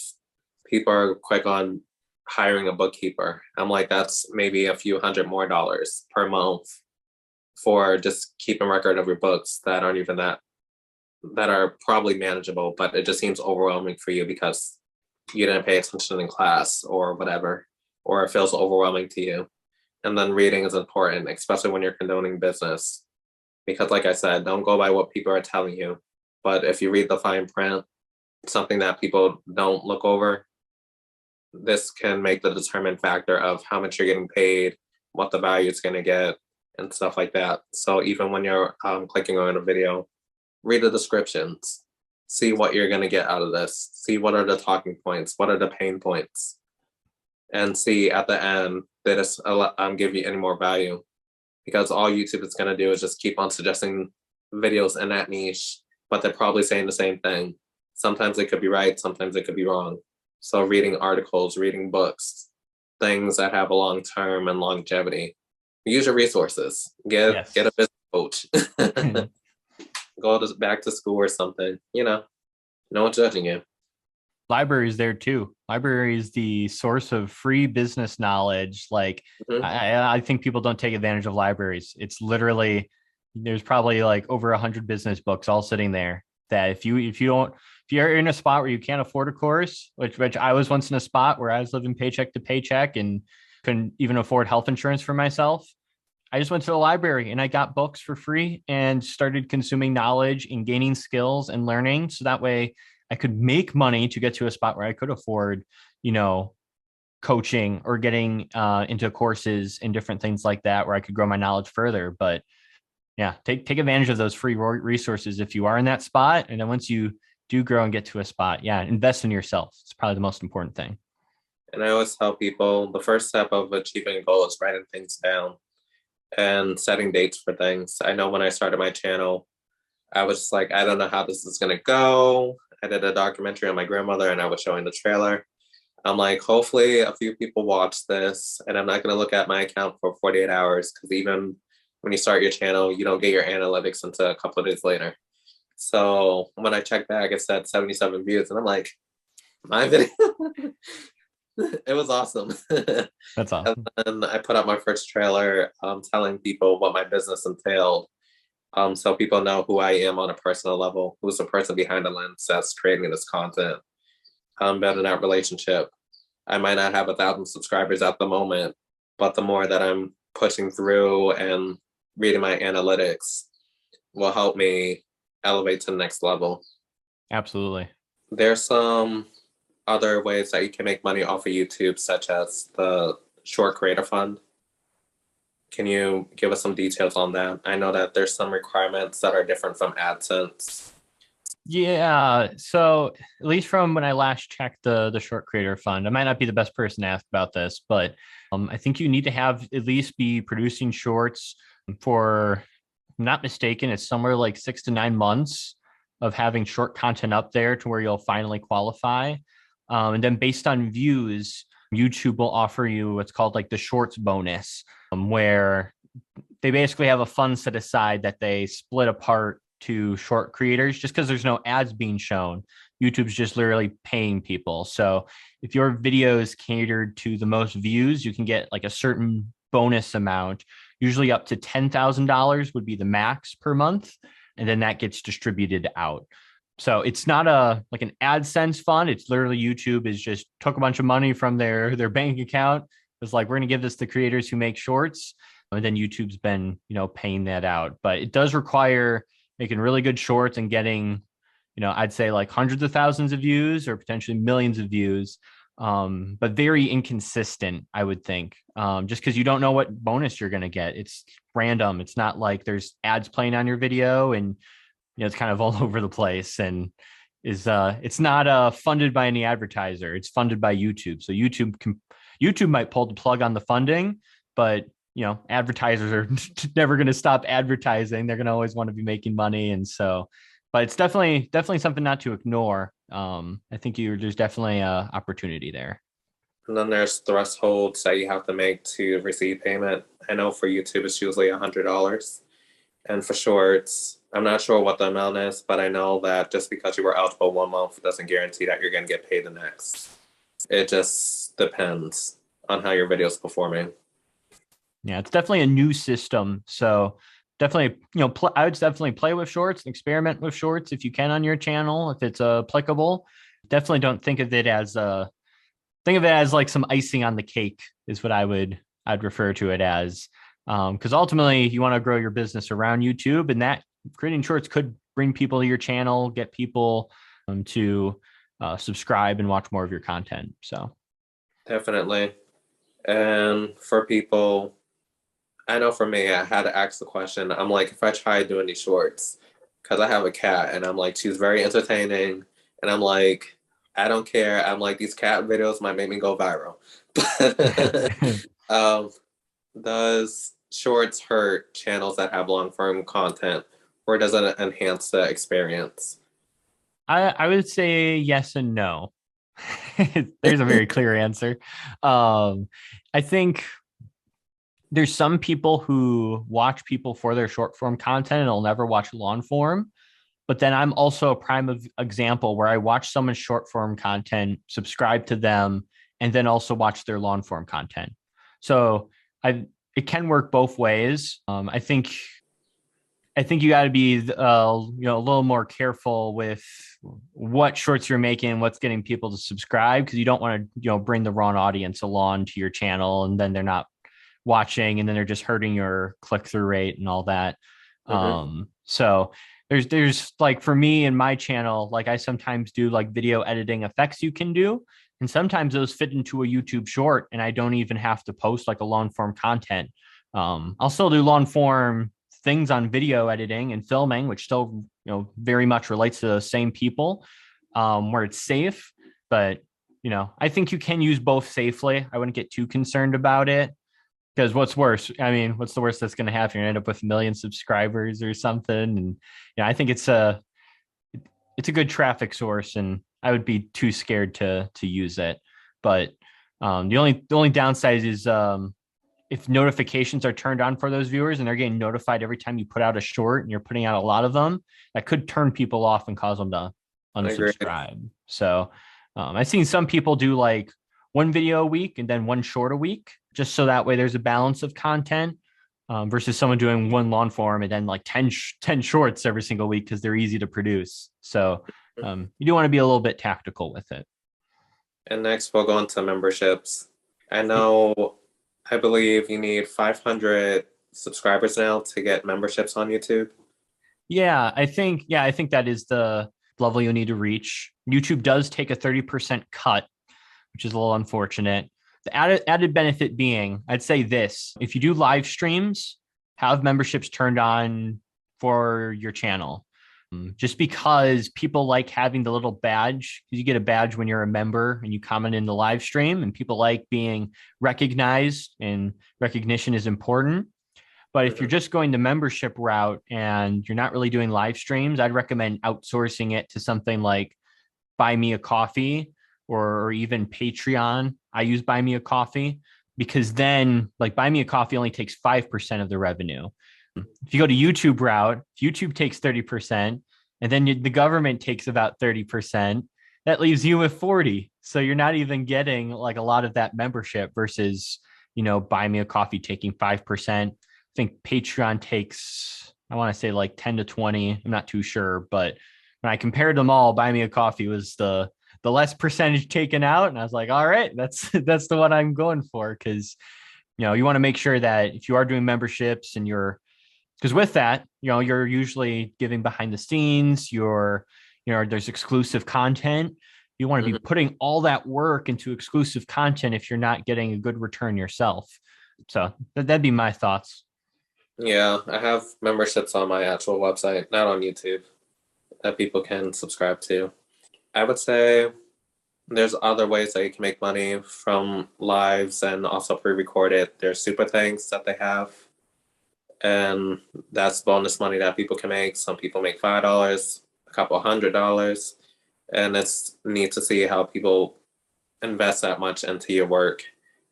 People are quick on hiring a bookkeeper. I'm like, that's maybe a few $100 more per month for just keeping record of your books that aren't even that are probably manageable, but it just seems overwhelming for you because you didn't pay attention in class or whatever, or it feels overwhelming to you. And then reading is important, especially when you're condoning business, because like I said, don't go by what people are telling you, but if you read the fine print, something that people don't look over, this can make the determined factor of how much you're getting paid, what the value is going to get, and stuff like that. So even when you're clicking on a video, read the descriptions, see what you're going to get out of this, see what are the talking points, what are the pain points, and see at the end, did this give you any more value? Because all YouTube is going to do is just keep on suggesting videos in that niche, but they're probably saying the same thing. Sometimes it could be right, sometimes it could be wrong. So reading articles, reading books, things that have a long term and longevity. Use your resources. Get a business coach. Go back to school or something. No one's judging you. Library is there too. Library is the source of free business knowledge. Like, I think people don't take advantage of libraries. It's literally, there's probably like over 100 business books all sitting there that if you're in a spot where you can't afford a course, which I was once in a spot where I was living paycheck to paycheck and couldn't even afford health insurance for myself, I just went to the library and I got books for free and started consuming knowledge and gaining skills and learning. So that way I could make money to get to a spot where I could afford, coaching or getting into courses and different things like that, where I could grow my knowledge further. But yeah, take advantage of those free resources if you are in that spot. And then once you do grow and get to a spot, invest in yourself. It's probably the most important thing. And I always tell people the first step of achieving a goal is writing things down and setting dates for things. I know when I started my channel, I was just like, I don't know how this is going to go. I did a documentary on my grandmother and I was showing the trailer. I'm like, hopefully a few people watch this, and I'm not going to look at my account for 48 hours, because even when you start your channel, you don't get your analytics until a couple of days later. So when I checked back, it said 77 views, and I'm like, my video. It was awesome. That's And awesome. then I put up my first trailer telling people what my business entailed. So people know who I am on a personal level, who's the person behind the lens that's creating this content. Building that relationship. I might not have 1,000 subscribers at the moment, but the more that I'm pushing through and reading my analytics will help me elevate to the next level. Absolutely. There's some other ways that you can make money off of YouTube, such as the Short Creator Fund. Can you give us some details on that? I know that there's some requirements that are different from AdSense. Yeah. So at least from when I last checked the short creator fund, I might not be the best person to ask about this, but I think you need to have at least be producing shorts for, if I'm not mistaken, it's somewhere like 6 to 9 months of having short content up there to where you'll finally qualify. And then based on views, YouTube will offer you what's called like the shorts bonus, where they basically have a fund set aside that they split apart to short creators just because there's no ads being shown. YouTube's just literally paying people. So if your video is catered to the most views, you can get like a certain bonus amount, usually up to $10,000 would be the max per month. And then that gets distributed out. So it's not a like an AdSense fund. It's literally YouTube is just took a bunch of money from their bank account. It's like, we're going to give this to creators who make shorts. And then YouTube's been, paying that out. But it does require making really good shorts and getting, I'd say like hundreds of thousands of views or potentially millions of views, but very inconsistent, I would think, just because you don't know what bonus you're going to get. It's random. It's not like there's ads playing on your video and, it's kind of all over the place and it's not funded by any advertiser. It's funded by YouTube. So YouTube might pull the plug on the funding, but advertisers are never going to stop advertising. They're going to always want to be making money. And so, but it's definitely something not to ignore. I think there's definitely a opportunity there. And then there's thresholds that you have to make to receive payment. I know for YouTube, it's usually $100. And for shorts, I'm not sure what the amount is, but I know that just because you were eligible 1 month doesn't guarantee that you're going to get paid the next. It just depends on how your video is performing. Yeah, it's definitely a new system. So definitely, I would definitely play with shorts, experiment with shorts if you can on your channel, if it's applicable. Definitely don't think of it as like some icing on the cake is what I'd refer to it as. Because ultimately you want to grow your business around YouTube, and that creating shorts could bring people to your channel, get people to subscribe and watch more of your content. So definitely. And for people, I know for me, I had to ask the question. I'm like, if I try doing these shorts, because I have a cat and I'm like, she's very entertaining. And I'm like, I don't care. I'm like, these cat videos might make me go viral. But does shorts hurt channels that have long form content, or does it enhance the experience? I would say yes and no. There's a very clear answer. I think there's some people who watch people for their short form content and they'll never watch long form. But then I'm also a prime example where I watch someone's short form content, subscribe to them, and then also watch their long form content. So it can work both ways. I think you got to be a little more careful with what shorts you're making, what's getting people to subscribe, because you don't want to bring the wrong audience along to your channel and then they're not watching and then they're just hurting your click-through rate and all that. Mm-hmm. So there's like, for me and my channel, like I sometimes do like video editing effects you can do, and sometimes those fit into a YouTube short and I don't even have to post like a long form content. I'll still do long form things on video editing and filming, which still very much relates to the same people, where it's safe. But I think you can use both safely. I wouldn't get too concerned about it, because what's worse? I mean, what's the worst that's going to happen? You end up with 1 million subscribers or something. And I think it's a good traffic source, and I would be too scared to use it. But the only downside is if notifications are turned on for those viewers and they're getting notified every time you put out a short and you're putting out a lot of them, that could turn people off and cause them to unsubscribe. So I've seen some people do like one video a week and then one short a week, just so that way there's a balance of content versus someone doing one long form and then like 10 shorts every single week because they're easy to produce. So you do want to be a little bit tactical with it. And next, we'll go into memberships. I believe you need 500 subscribers now to get memberships on YouTube. Yeah, I think that is the level you'll need to reach. YouTube does take a 30% cut, which is a little unfortunate. The added benefit being, I'd say this: if you do live streams, have memberships turned on for your channel. Just because people like having the little badge, because you get a badge when you're a member and you comment in the live stream, and people like being recognized, and recognition is important. But if you're just going the membership route and you're not really doing live streams, I'd recommend outsourcing it to something like Buy Me a Coffee or even Patreon. I use Buy Me a Coffee because then like Buy Me a Coffee only takes 5% of the revenue. If you go to YouTube route, YouTube takes 30% and then the government takes about 30%. That leaves you with 40. So you're not even getting like a lot of that membership versus, Buy Me a Coffee taking 5%. I think Patreon takes, I want to say like 10 to 20. I'm not too sure, but when I compared them all, Buy Me a Coffee was the less percentage taken out. And I was like, all right, that's the one I'm going for. Cause you want to make sure that if you are doing memberships and because with that, you're usually giving behind the scenes, there's exclusive content. You want to be putting all that work into exclusive content if you're not getting a good return yourself. So that'd be my thoughts. Yeah, I have memberships on my actual website, not on YouTube, that people can subscribe to. I would say there's other ways that you can make money from lives and also pre-recorded. There's super thanks that they have. And that's bonus money that people can make. Some people make $5, a couple $100. And it's neat to see how people invest that much into your work.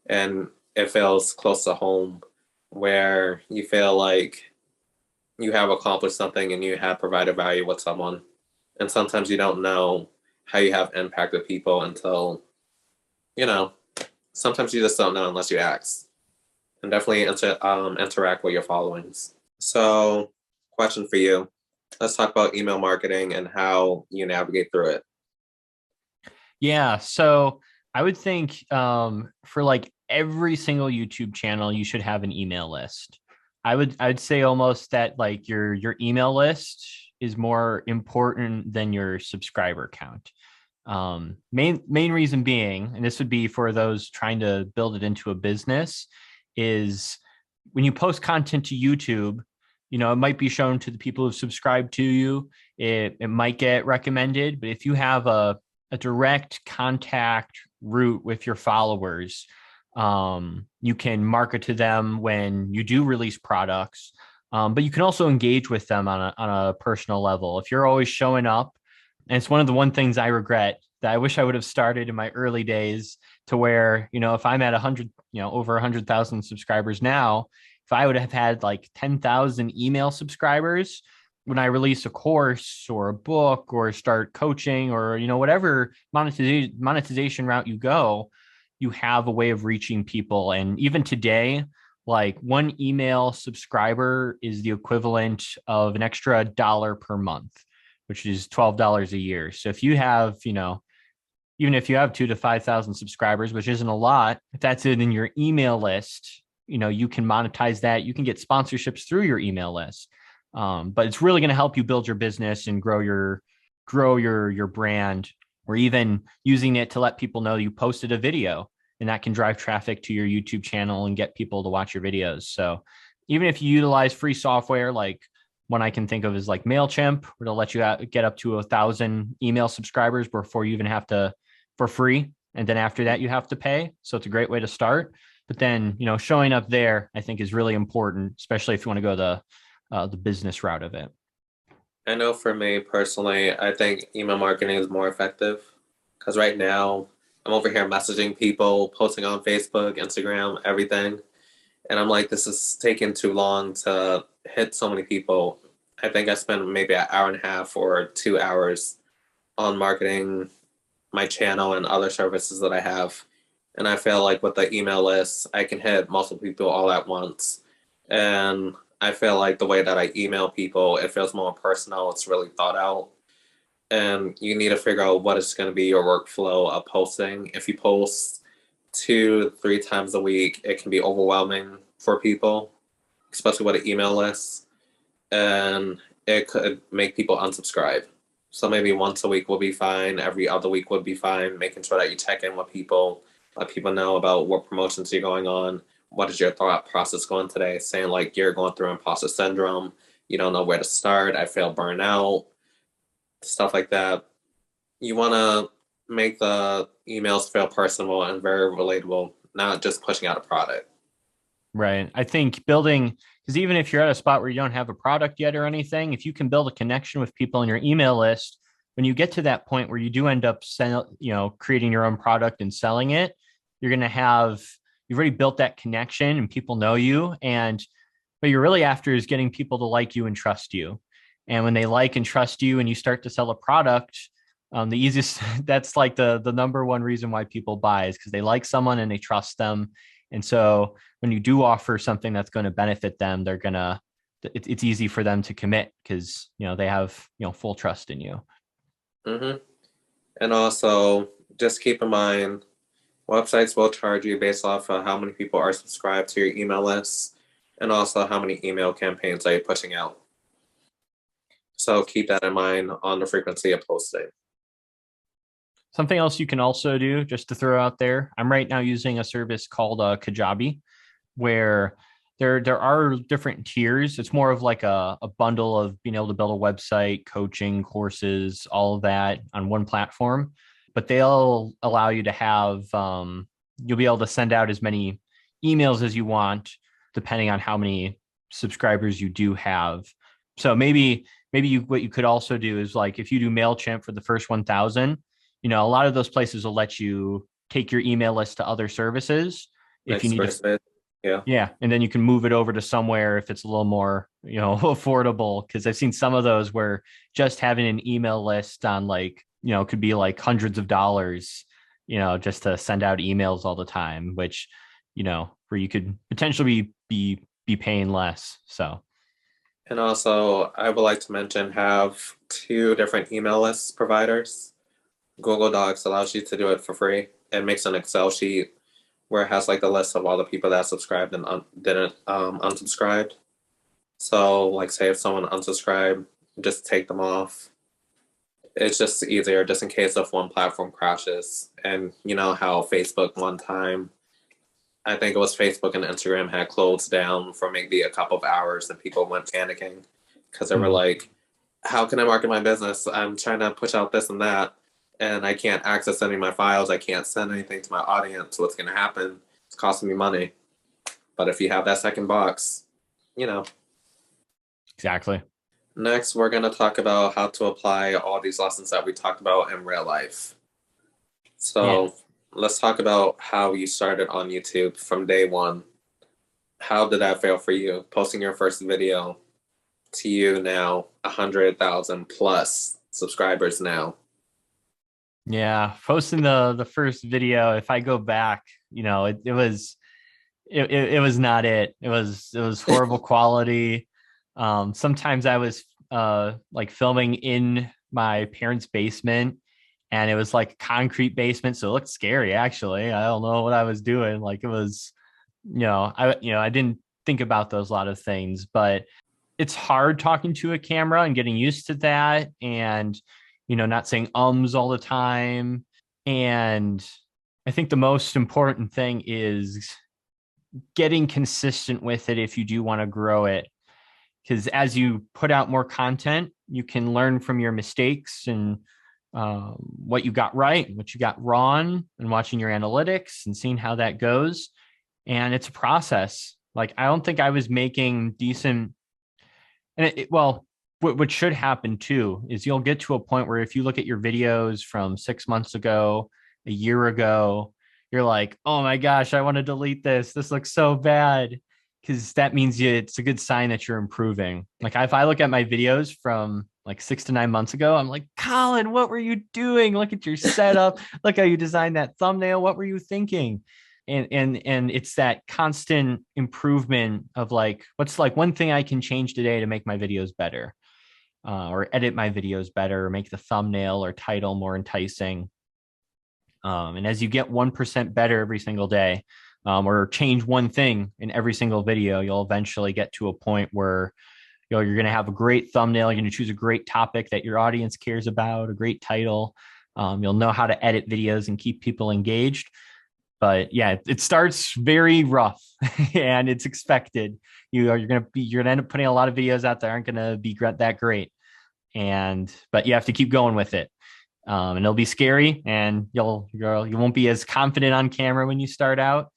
And it feels close to home where you feel like you have accomplished something and you have provided value with someone. And sometimes you don't know how you have impacted people until, sometimes you just don't know unless you ask. And definitely interact with your followings. So, question for you. Let's talk about email marketing and how you navigate through it. Yeah, so I would think for like every single YouTube channel, you should have an email list. I'd say almost that like your email list is more important than your subscriber count. Main reason being, and this would be for those trying to build it into a business, is when you post content to YouTube, it might be shown to the people who subscribe to you. It might get recommended, but if you have a direct contact route with your followers, you can market to them when you do release products, but you can also engage with them on a personal level. If you're always showing up, and it's one of the things I regret that I wish I would have started in my early days, to where, if I'm at 100, over 100,000 subscribers now, if I would have had like 10,000 email subscribers, when I release a course or a book or start coaching or, whatever monetization route you go, you have a way of reaching people. And even today, like one email subscriber is the equivalent of an extra $1 per month, which is $12 a year. So if you have, even if you have 2,000 to 5,000 subscribers, which isn't a lot, if that's it in your email list, you can monetize that. You can get sponsorships through your email list. But it's really going to help you build your business and grow your brand, or even using it to let people know you posted a video, and that can drive traffic to your YouTube channel and get people to watch your videos. So even if you utilize free software, like one I can think of is like MailChimp, where they'll let you get up to 1,000 email subscribers before you even have to, for free. And then after that, you have to pay. So it's a great way to start. But then, showing up there, I think is really important, especially if you want to go the business route of it. I know for me personally, I think email marketing is more effective because right now I'm over here messaging people, posting on Facebook, Instagram, everything. And I'm like, this is taking too long to hit so many people. I think I spend maybe an hour and a half or 2 hours on marketing my channel and other services that I have. And I feel like with the email list, I can hit multiple people all at once. And I feel like the way that I email people, it feels more personal. It's really thought out. And you need to figure out what is going to be your workflow of posting. If you post 2, 3 times a week, it can be overwhelming for people, especially with an email list. And it could make people unsubscribe. So maybe once a week will be fine. Every other week would be fine. Making sure that you check in with people, let people know about what promotions are going on. What is your thought process going today? Saying like you're going through imposter syndrome. You don't know where to start. I feel burnout. Stuff like that. You want to make the emails feel personal and very relatable, not just pushing out a product. Right. I think building, because even if you're at a spot where you don't have a product yet or anything, if you can build a connection with people in your email list, when you get to that point where you do end up creating your own product and selling it, you're going to have, you've already built that connection and people know you. And what you're really after is getting people to like you and trust you. And when they like and trust you and you start to sell a product, the easiest, that's like the number one reason why people buy is because they like someone and they trust them. And so when you do offer something that's going to benefit them, they're going to, it's easy for them to commit because, they have, full trust in you. Mm-hmm. And also just keep in mind, websites will charge you based off of how many people are subscribed to your email list and also how many email campaigns are you pushing out. So keep that in mind on the frequency of posting. Something else you can also do, just to throw out there, I'm right now using a service called Kajabi, where there are different tiers. It's more of like a bundle of being able to build a website, coaching, courses, all of that on one platform. But they'll allow you to have, you'll be able to send out as many emails as you want, depending on how many subscribers you do have. So maybe what you could also do is like if you do MailChimp for the first 1,000, a lot of those places will let you take your email list to other services if you need to. Yeah. And then you can move it over to somewhere if it's a little more, affordable. Cause I've seen some of those where just having an email list on like, could be like hundreds of dollars, just to send out emails all the time, which, where you could potentially be paying less. So. And also I would like to mention have 2 different email list providers. Google Docs allows you to do it for free. It makes an Excel sheet where it has like the list of all the people that subscribed and didn't unsubscribed. So like say if someone unsubscribed, just take them off. It's just easier just in case if one platform crashes. And you know how Facebook one time, I think it was Facebook and Instagram had closed down for maybe a couple of hours and people went panicking because they were like, how can I market my business? I'm trying to push out this and that. And I can't access any of my files. I can't send anything to my audience. What's going to happen? It's costing me money. But if you have that second box, Exactly. Next, we're going to talk about how to apply all these lessons that we talked about in real life. So let's talk about how you started on YouTube from day one. How did that feel for you? Posting your first video to you now, 100,000 plus subscribers now. Yeah, posting the first video, if I go back, it was not it. It was horrible quality. Sometimes I was like filming in my parents' basement and it was like a concrete basement, so it looked scary actually. I don't know what I was doing. Like it was, I didn't think about those lot of things, but it's hard talking to a camera and getting used to that and not saying ums all the time. And I think the most important thing is getting consistent with it if you do want to grow it. Because as you put out more content, you can learn from your mistakes and what you got right, what you got wrong, and watching your analytics and seeing how that goes. And it's a process. Like, I don't think I was making decent. And what should happen too is you'll get to a point where if you look at your videos from 6 months ago, a year ago, you're like, oh my gosh, I want to delete this. This looks so bad. Because that means it's a good sign that you're improving. Like if I look at my videos from like 6 to 9 months ago. I'm like, Colin, what were you doing? Look at your setup. Look how you designed that thumbnail. What were you thinking? And it's that constant improvement of like, what's like one thing I can change today to make my videos better, or edit my videos better, or make the thumbnail or title more enticing. And as you get 1% better every single day, or change one thing in every single video, you'll eventually get to a point where you're going to have a great thumbnail. You're going to choose a great topic that your audience cares about, a great title. You'll know how to edit videos and keep people engaged. But yeah, it starts very rough and it's expected. You're going to end up putting a lot of videos out that aren't going to be that great. But you have to keep going with it. And it'll be scary, and you won't be as confident on camera when you start out.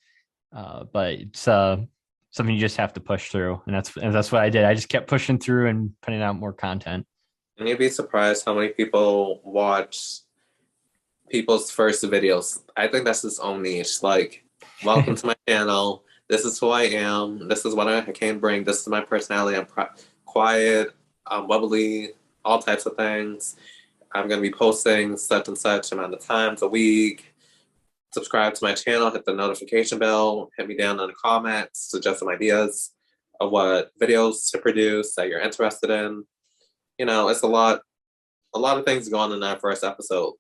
But it's something you just have to push through, and that's what I did. I just kept pushing through and putting out more content. And you'd be surprised how many people watch people's first videos. I think that's its own niche. Like, welcome to my channel. This is who I am. This is what I can bring. This is my personality. I'm quiet, bubbly, all types of things. I'm going to be posting such and such amount of times a week. Subscribe to my channel, hit the notification bell, hit me down in the comments, suggest some ideas of what videos to produce that you're interested in. You know, it's a lot of things going on in that first episode.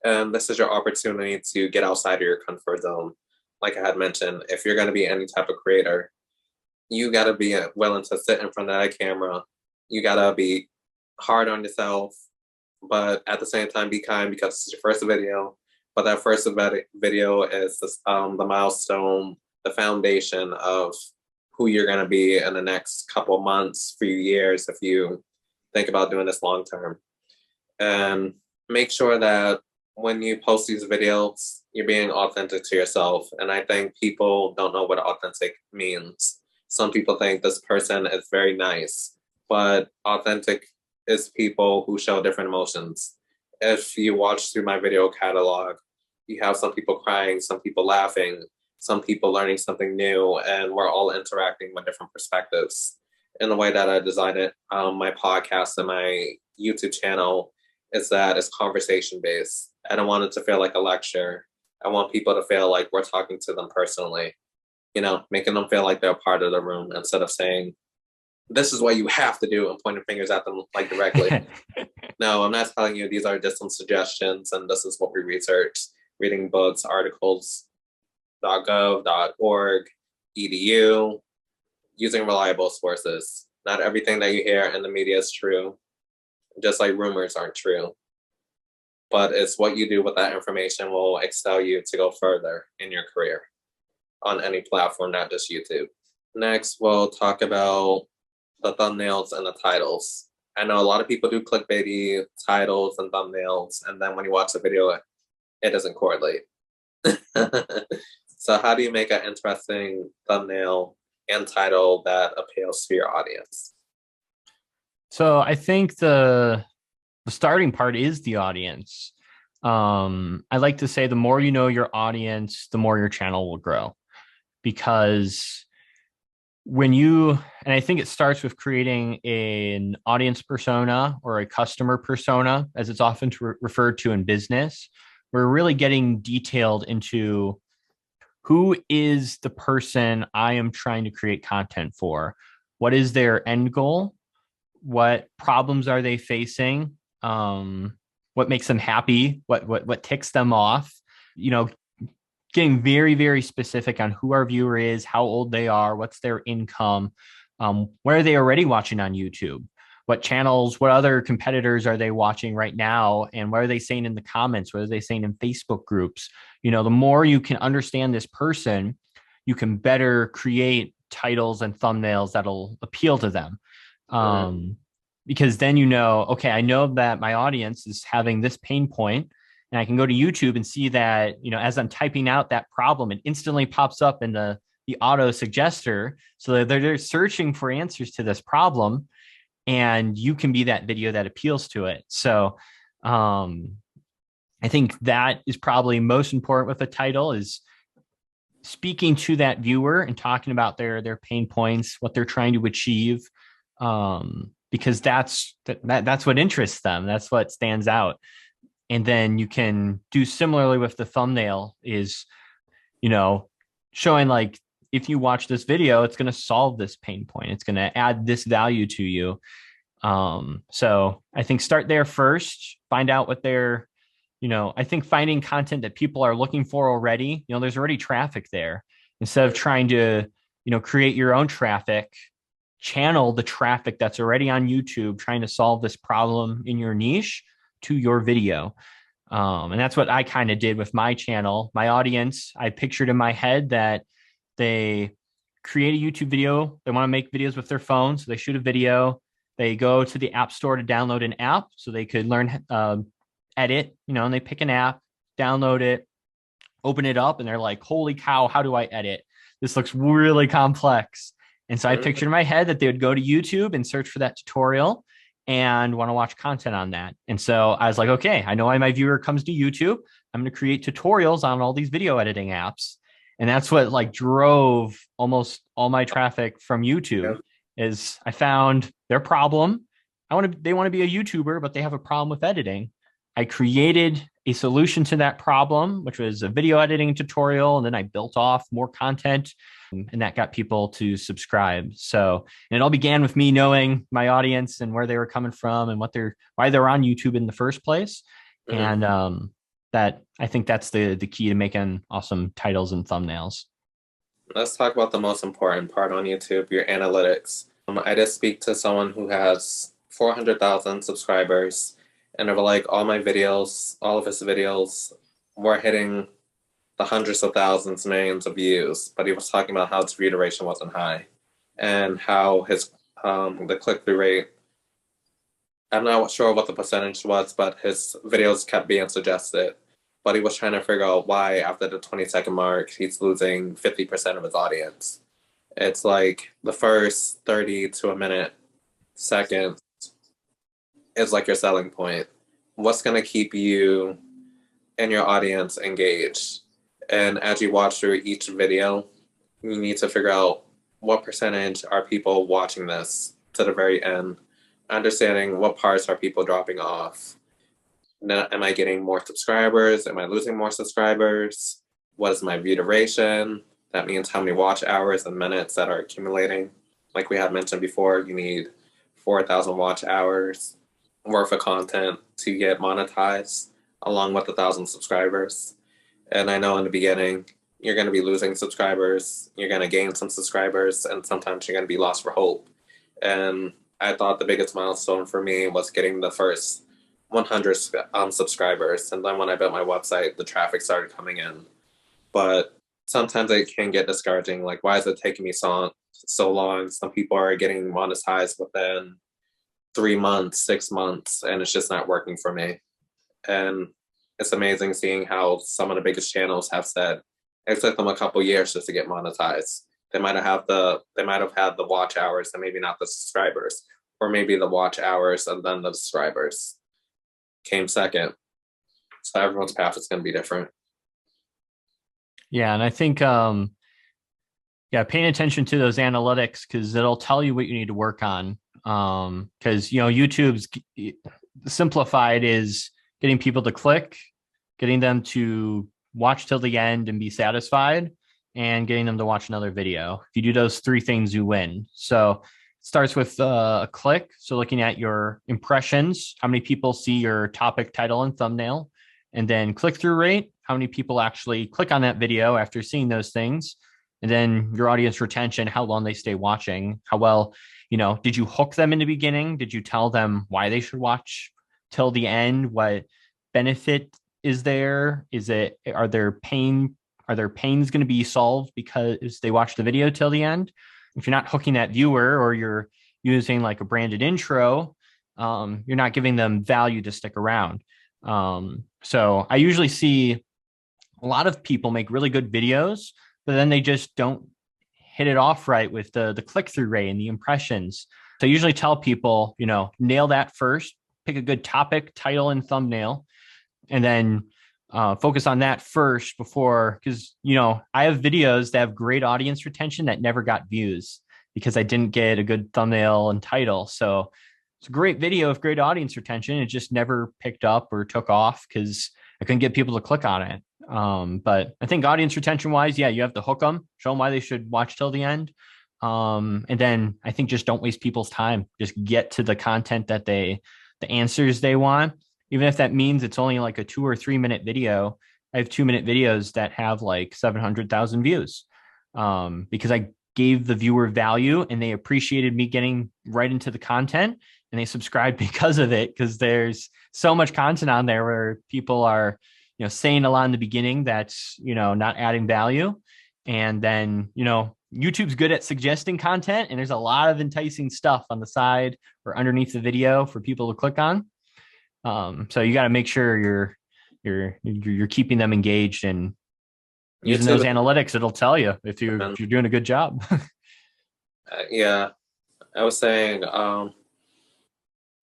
And this is your opportunity to get outside of your comfort zone. Like I had mentioned, if you're going to be any type of creator, you got to be willing to sit in front of that camera. You got to be hard on yourself, but at the same time, be kind, because it's your first video. But that first video is the milestone, the foundation of who you're going to be in the next couple months, few years, if you think about doing this long term. And make sure that when you post these videos, you're being authentic to yourself. And I think people don't know what authentic means. Some people think this person is very nice, but authentic is people who show different emotions. If you watch through my video catalog, you have some people crying, some people laughing, some people learning something new, and we're all interacting with different perspectives. In the way that I designed it, my podcast and my YouTube channel is that it's conversation based. I don't want it to feel like a lecture. I want people to feel like we're talking to them personally, you know, making them feel like they're part of the room instead of saying, this is what you have to do and pointing fingers at them like directly. No, I'm not telling you these are just some suggestions and this is what we researched. Reading books, articles, .gov, .org, edu, using reliable sources. Not everything that you hear in the media is true, just like rumors aren't true. But it's what you do with that information will excel you to go further in your career on any platform, not just YouTube. Next, we'll talk about the thumbnails and the titles. I know a lot of people do clickbaity titles and thumbnails, and then when you watch the video, it doesn't correlate. So how do you make an interesting thumbnail and title that appeals to your audience? So I think the starting part is the audience. I like to say the more you know your audience, the more your channel will grow. Because and I think it starts with creating an audience persona or a customer persona, as it's often referred to in business. We're really getting detailed into who is the person I am trying to create content for? What is their end goal? What problems are they facing? What makes them happy? What ticks them off? You know, getting very, very specific on who our viewer is, how old they are, what's their income, what are they already watching on YouTube? What channels, what other competitors are they watching right now? And what are they saying in the comments? What are they saying in Facebook groups? You know, the more you can understand this person, you can better create titles and thumbnails that'll appeal to them. Because then you know, okay, I know that my audience is having this pain point, and I can go to YouTube and see that, you know, as I'm typing out that problem, it instantly pops up in the auto suggester. So they're searching for answers to this problem, and you can be that video that appeals to it. So I think that is probably most important with a title, is speaking to that viewer and talking about their pain points, what they're trying to achieve. because that's what interests them. That's what stands out. And then you can do similarly with the thumbnail is, showing like, if you watch this video, it's going to solve this pain point. It's going to add this value to you. So I think start there first, find out what they're, I think finding content that people are looking for already, there's already traffic there. Instead of trying to, create your own traffic, channel the traffic that's already on YouTube, trying to solve this problem in your niche to your video. And that's what I kind of did with my channel. My audience, I pictured in my head that they create a YouTube video. They want to make videos with their phone. So they shoot a video. They go to the App Store to download an app so they could learn, edit, and they pick an app, download it, open it up, and they're like, holy cow, how do I edit? This looks really complex. And so I pictured in my head that they would go to YouTube and search for that tutorial and want to watch content on that. And so I was like, okay, I know why my viewer comes to YouTube. I'm going to create tutorials on all these video editing apps. And that's what like drove almost all my traffic from YouTube. Is I found their problem. They want to be a YouTuber, but they have a problem with editing. I created a solution to that problem, which was a video editing tutorial. And then I built off more content, and that got people to subscribe. So, and it all began with me knowing my audience and where they were coming from and why they're on YouTube in the first place. And that I think that's the key to making awesome titles and thumbnails. Let's talk about the most important part on YouTube, your analytics. I did speak to someone who has 400,000 subscribers, and they were like, all of his videos were hitting the hundreds of thousands, millions of views, but he was talking about how his view duration wasn't high and how his the click-through rate, I'm not sure what the percentage was, but his videos kept being suggested. But he was trying to figure out why after the 20-second mark, he's losing 50% of his audience. It's like the first 30 to a minute seconds is like your selling point. What's going to keep you and your audience engaged? And as you watch through each video, you need to figure out what percentage are people watching this to the very end, understanding what parts are people dropping off. Am I getting more subscribers? Am I losing more subscribers? What is my view duration? That means how many watch hours and minutes that are accumulating. Like we had mentioned before, you need 4,000 watch hours worth of content to get monetized, along with 1,000 subscribers. And I know in the beginning, you're going to be losing subscribers, you're going to gain some subscribers, and sometimes you're going to be lost for hope. And I thought the biggest milestone for me was getting the first 100 subscribers. And then when I built my website, the traffic started coming in. But sometimes it can get discouraging. Like, why is it taking me so long? Some people are getting monetized within 3 months, 6 months, and it's just not working for me. And it's amazing seeing how some of the biggest channels have said it took them a couple years just to get monetized. They might have had the watch hours and maybe not the subscribers, or maybe the watch hours and then the subscribers came second. So everyone's path is going to be different. Yeah, and I think paying attention to those analytics, because it'll tell you what you need to work on. Because YouTube's simplified is getting people to click, getting them to watch till the end and be satisfied, and getting them to watch another video. If you do those three things, you win. So it starts with a click. So looking at your impressions, how many people see your topic, title, and thumbnail, and then click-through rate, how many people actually click on that video after seeing those things, and then your audience retention, how long they stay watching, how well, did you hook them in the beginning? Did you tell them why they should watch till the end? What benefit is there? Are their pains going to be solved because they watch the video till the end? If you're not hooking that viewer, or you're using like a branded intro, you're not giving them value to stick around. So I usually see a lot of people make really good videos, but then they just don't hit it off right with the click-through rate and the impressions. So I usually tell people, nail that first, pick a good topic, title, and thumbnail, and then focus on that first because, I have videos that have great audience retention that never got views because I didn't get a good thumbnail and title. So it's a great video with great audience retention. It just never picked up or took off because I couldn't get people to click on it. But I think audience retention wise, yeah, you have to hook them, show them why they should watch till the end. And then I think just don't waste people's time. Just get to the content that the answers they want, even if that means it's only like a 2 or 3 minute video. I have 2 minute videos that have like 700,000 views because I gave the viewer value and they appreciated me getting right into the content and they subscribed because of it. Because there's so much content on there where people are, saying a lot in the beginning that's, not adding value. And then, YouTube's good at suggesting content and there's a lot of enticing stuff on the side or underneath the video for people to click on. So you got to make sure you're keeping them engaged and using those analytics. It'll tell you if you're doing a good job. Yeah, I was saying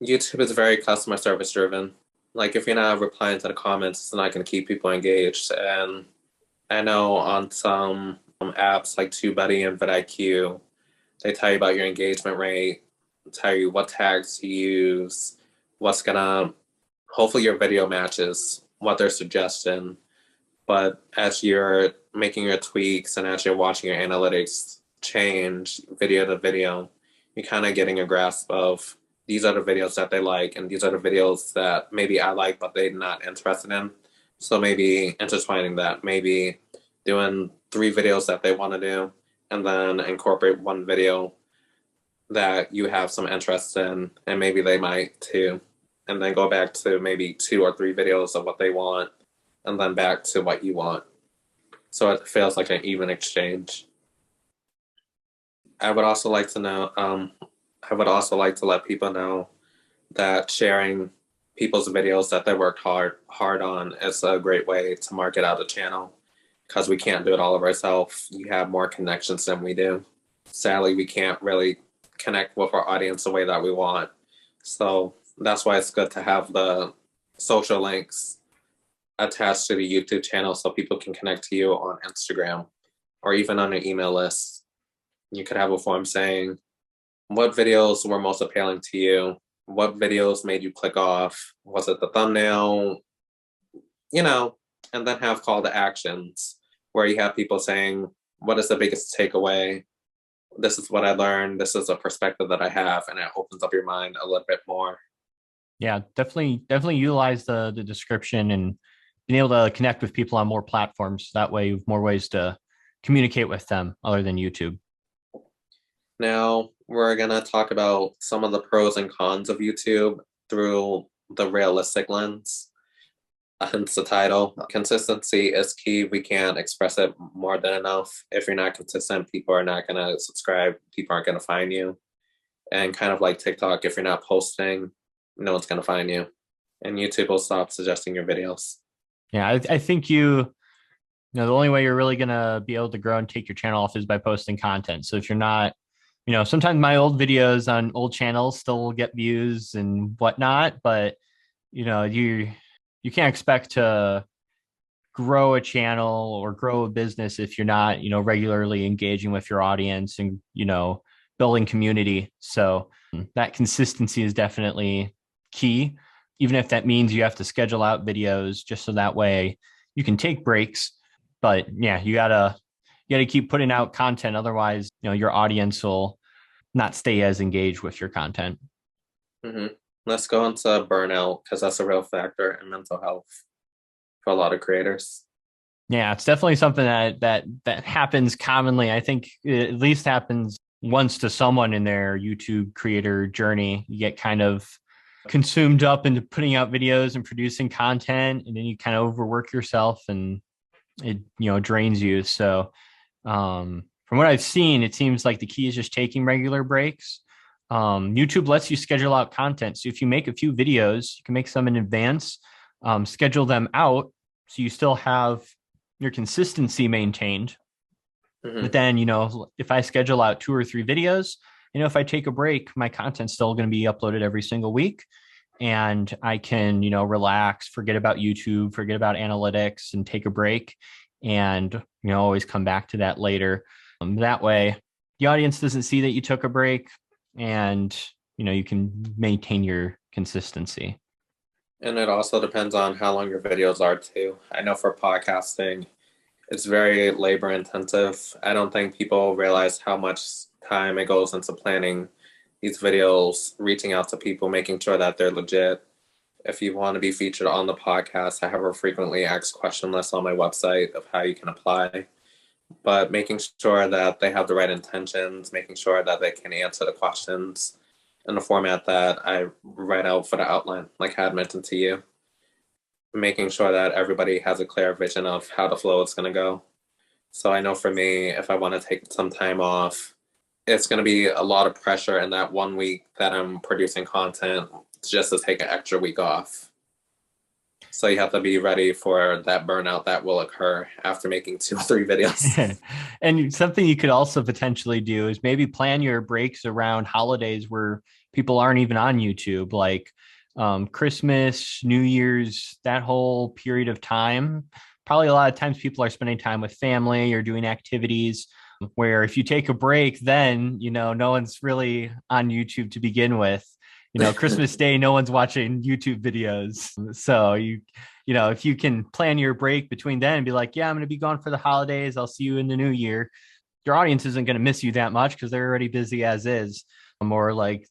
YouTube is very customer service driven. Like if you're not replying to the comments, it's not going to keep people engaged. And I know on some apps like TubeBuddy and vidIQ, they tell you about your engagement rate, tell you what tags to use, what's gonna, hopefully your video matches what they're suggesting. But as you're making your tweaks and as you're watching your analytics change video to video, you're kind of getting a grasp of these are the videos that they like and these are the videos that maybe I like but they're not interested in. So maybe intertwining that, maybe doing 3 videos that they want to do and then incorporate 1 video that you have some interest in and maybe they might too. And then go back to maybe 2 or 3 videos of what they want and then back to what you want. So it feels like an even exchange. I would also like to know, I would also like to let people know that sharing people's videos that they worked hard on is a great way to market out a channel because we can't do it all of ourselves. You have more connections than we do. Sadly, we can't really connect with our audience the way that we want. So that's why it's good to have the social links attached to the YouTube channel so people can connect to you on Instagram or even on your email list. You could have a form saying, what videos were most appealing to you? What videos made you click off? Was it the thumbnail? And then have call to actions where you have people saying, what is the biggest takeaway? This is what I learned. This is a perspective that I have, and it opens up your mind a little bit more. Yeah, definitely utilize the description and being able to connect with people on more platforms. That way you have more ways to communicate with them other than YouTube. Now we're gonna talk about some of the pros and cons of YouTube through the realistic lens. Hence the title. Consistency is key. We can't express it more than enough. If you're not consistent, people are not gonna subscribe. People aren't gonna find you. And kind of like TikTok, if you're not posting, no one's gonna find you. And YouTube will stop suggesting your videos. Yeah, I think the only way you're really gonna be able to grow and take your channel off is by posting content. So if you're not, sometimes my old videos on old channels still get views and whatnot, but you can't expect to grow a channel or grow a business if you're not, regularly engaging with your audience and, building community. So that consistency is definitely key, even if that means you have to schedule out videos just so that way you can take breaks. But yeah, you gotta keep putting out content. Otherwise, your audience will not stay as engaged with your content. Mm-hmm. Let's go into burnout because that's a real factor in mental health for a lot of creators. Yeah, it's definitely something that happens commonly. I think it at least happens once to someone in their YouTube creator journey. You get kind of consumed up into putting out videos and producing content, and then you kind of overwork yourself and it drains you. So from what I've seen, it seems like the key is just taking regular breaks. YouTube lets you schedule out content. So if you make a few videos, you can make some in advance, schedule them out so you still have your consistency maintained. Mm-hmm. But then, if I schedule out 2 or 3 videos, if I take a break, my content's still going to be uploaded every single week. And I can, relax, forget about YouTube, forget about analytics and take a break and, always come back to that later. That way the audience doesn't see that you took a break and, you can maintain your consistency. And it also depends on how long your videos are too. I know for podcasting, it's very labor intensive. I don't think people realize how much time it goes into planning these videos, reaching out to people, making sure that they're legit. If you want to be featured on the podcast, I have a frequently asked question list on my website of how you can apply. But making sure that they have the right intentions, making sure that they can answer the questions in the format that I write out for the outline, like I had mentioned to you. Making sure that everybody has a clear vision of how the flow is going to go. So I know for me, if I want to take some time off, it's going to be a lot of pressure in that 1 week that I'm producing content just to take an extra week off. So you have to be ready for that burnout that will occur after making 2 or 3 videos. And something you could also potentially do is maybe plan your breaks around holidays where people aren't even on YouTube, like Christmas, New Year's, that whole period of time. Probably a lot of times people are spending time with family or doing activities where if you take a break, then, no one's really on YouTube to begin with. Christmas Day, no one's watching YouTube videos. So if you can plan your break between then and be like, yeah, I'm going to be gone for the holidays, I'll see you in the new year. Your audience isn't going to miss you that much because they're already busy as is. More like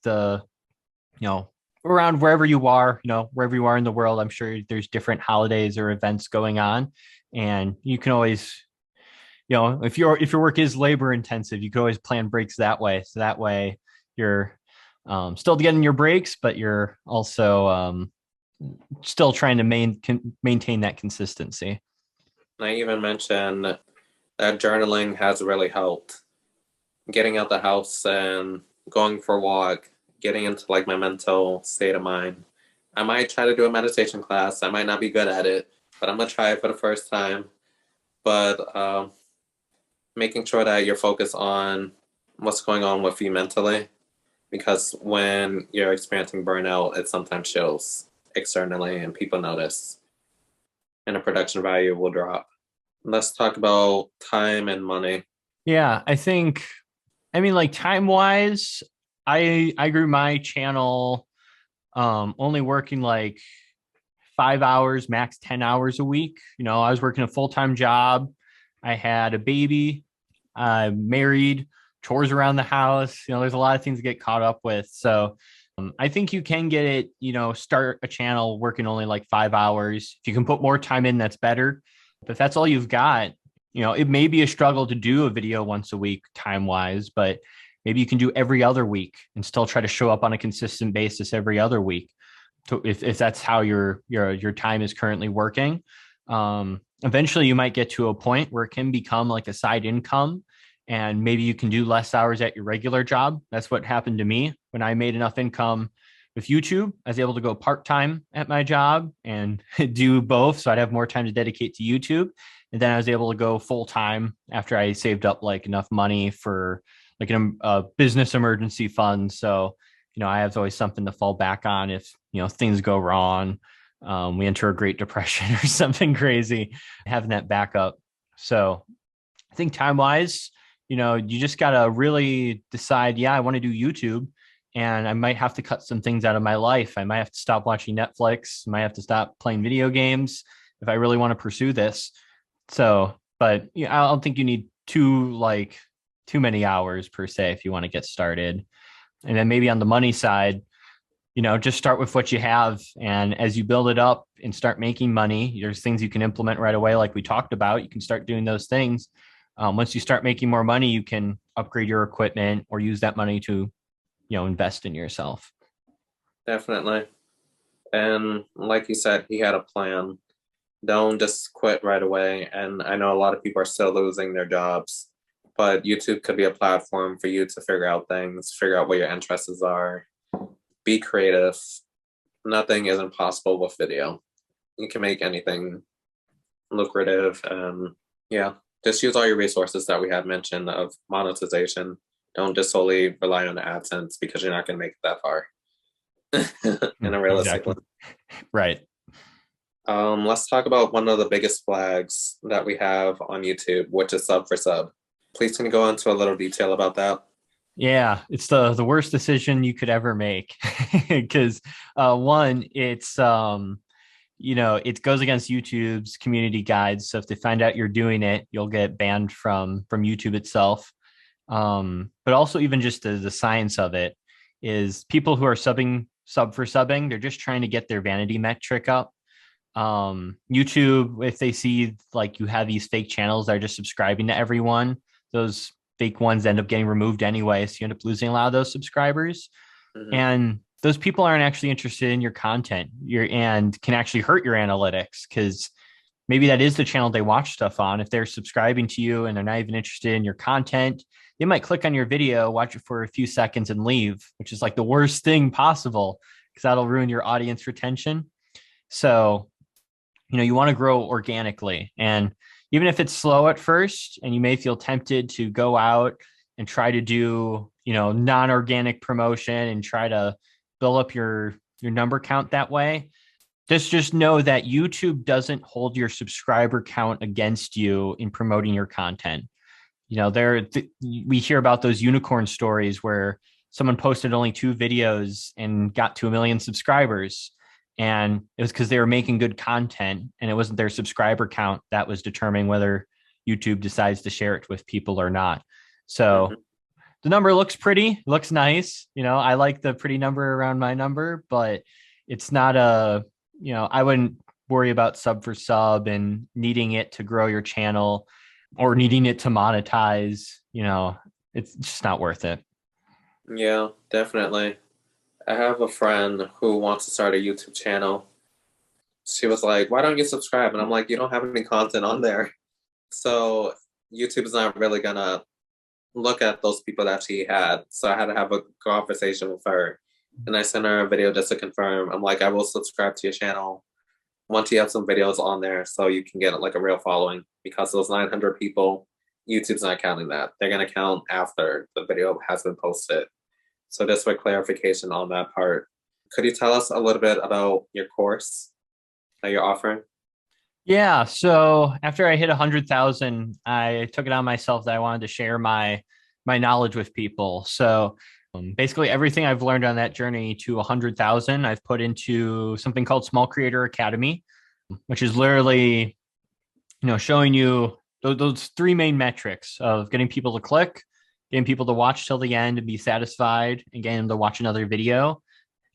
around wherever you are, wherever you are in the world, I'm sure there's different holidays or events going on. And you can always, if your work is labor intensive, you can always plan breaks that way. So that way you're still getting your breaks, but you're also still trying to maintain that consistency. I even mentioned that journaling has really helped. Getting out the house and going for a walk, getting into like my mental state of mind. I might try to do a meditation class. I might not be good at it, but I'm going to try it for the first time. But making sure that you're focused on what's going on with you mentally, because when you're experiencing burnout, it sometimes shows externally and people notice, and the production value will drop. Let's talk about time and money. Yeah, like time wise, I grew my channel only working like 5 hours, max 10 hours a week. I was working a full-time job. I had a baby. I'm married, chores around the house. There's a lot of things to get caught up with. So I think you can get it, start a channel working only like 5 hours. If you can put more time in, that's better. But if that's all you've got, it may be a struggle to do a video once a week time wise, but maybe you can do every other week and still try to show up on a consistent basis every other week. So if that's how your time is currently working, eventually you might get to a point where it can become like a side income, and maybe you can do less hours at your regular job. That's what happened to me when I made enough income with YouTube. I was able to go part-time at my job and do both. So I'd have more time to dedicate to YouTube. And then I was able to go full-time after I saved up like enough money for like a business emergency fund. So, I have always something to fall back on if, things go wrong. We enter a Great Depression or something crazy, having that backup. So I think time-wise, you just got to really decide, yeah, I want to do YouTube, and I might have to cut some things out of my life. I might have to stop watching Netflix. I might have to stop playing video games if I really want to pursue this. So, but I don't think you need too many hours per se if you want to get started. And then maybe on the money side, just start with what you have. And as you build it up and start making money, there's things you can implement right away. Like we talked about, you can start doing those things. Once you start making more money, you can upgrade your equipment or use that money to, invest in yourself. Definitely. And like you said, he had a plan. Don't just quit right away. And I know a lot of people are still losing their jobs, but YouTube could be a platform for you to figure out things, figure out what your interests are, be creative. Nothing is impossible with video. You can make anything lucrative. And yeah, just use all your resources that we had mentioned of monetization. Don't just solely rely on AdSense because you're not going to make it that far in a realistic Exactly. Right. Let's talk about one of the biggest flags that we have on YouTube, which is sub for sub. Please can you go into a little detail about that? Yeah, it's the worst decision you could ever make because one, it's it goes against YouTube's community guides. So if they find out you're doing it, you'll get banned from YouTube itself. But also even just the science of it is people who are sub for subbing, they're just trying to get their vanity metric up. YouTube, if they see like you have these fake channels that are just subscribing to everyone, those fake ones end up getting removed anyway. So you end up losing a lot of those subscribers. Hmm. And those people aren't actually interested in your content and can actually hurt your analytics because maybe that is the channel they watch stuff on. If they're subscribing to you and they're not even interested in your content, they might click on your video, watch it for a few seconds and leave, which is like the worst thing possible because that'll ruin your audience retention. So, you want to grow organically. And even if it's slow at first and you may feel tempted to go out and try to do, non-organic promotion and try to build up your number count that way, just know that YouTube doesn't hold your subscriber count against you in promoting your content. We hear about those unicorn stories where someone posted only 2 videos and got to 1 million subscribers. And it was because they were making good content and it wasn't their subscriber count that was determining whether YouTube decides to share it with people or not. So Hmm. the number looks pretty, looks nice. I like the pretty number around my number, but it's not I wouldn't worry about sub for sub and needing it to grow your channel or needing it to monetize. It's just not worth it. Yeah, definitely. I have a friend who wants to start a YouTube channel. She was like, "Why don't you subscribe?" And I'm like, "You don't have any content on there." So YouTube is not really gonna look at those people that she had. So I had to have a conversation with her. And I sent her a video just to confirm. I'm like, I will subscribe to your channel once you have some videos on there so you can get like a real following because those 900 people, YouTube's not counting that. They're going to count after the video has been posted. So just for clarification on that part, could you tell us a little bit about your course that you're offering? Yeah. So after I hit 100,000, I took it on myself that I wanted to share my knowledge with people. So basically everything I've learned on that journey to 100,000, I've put into something called Small Creator Academy, which is literally, showing you those 3 main metrics of getting people to click, getting people to watch till the end and be satisfied, and getting them to watch another video.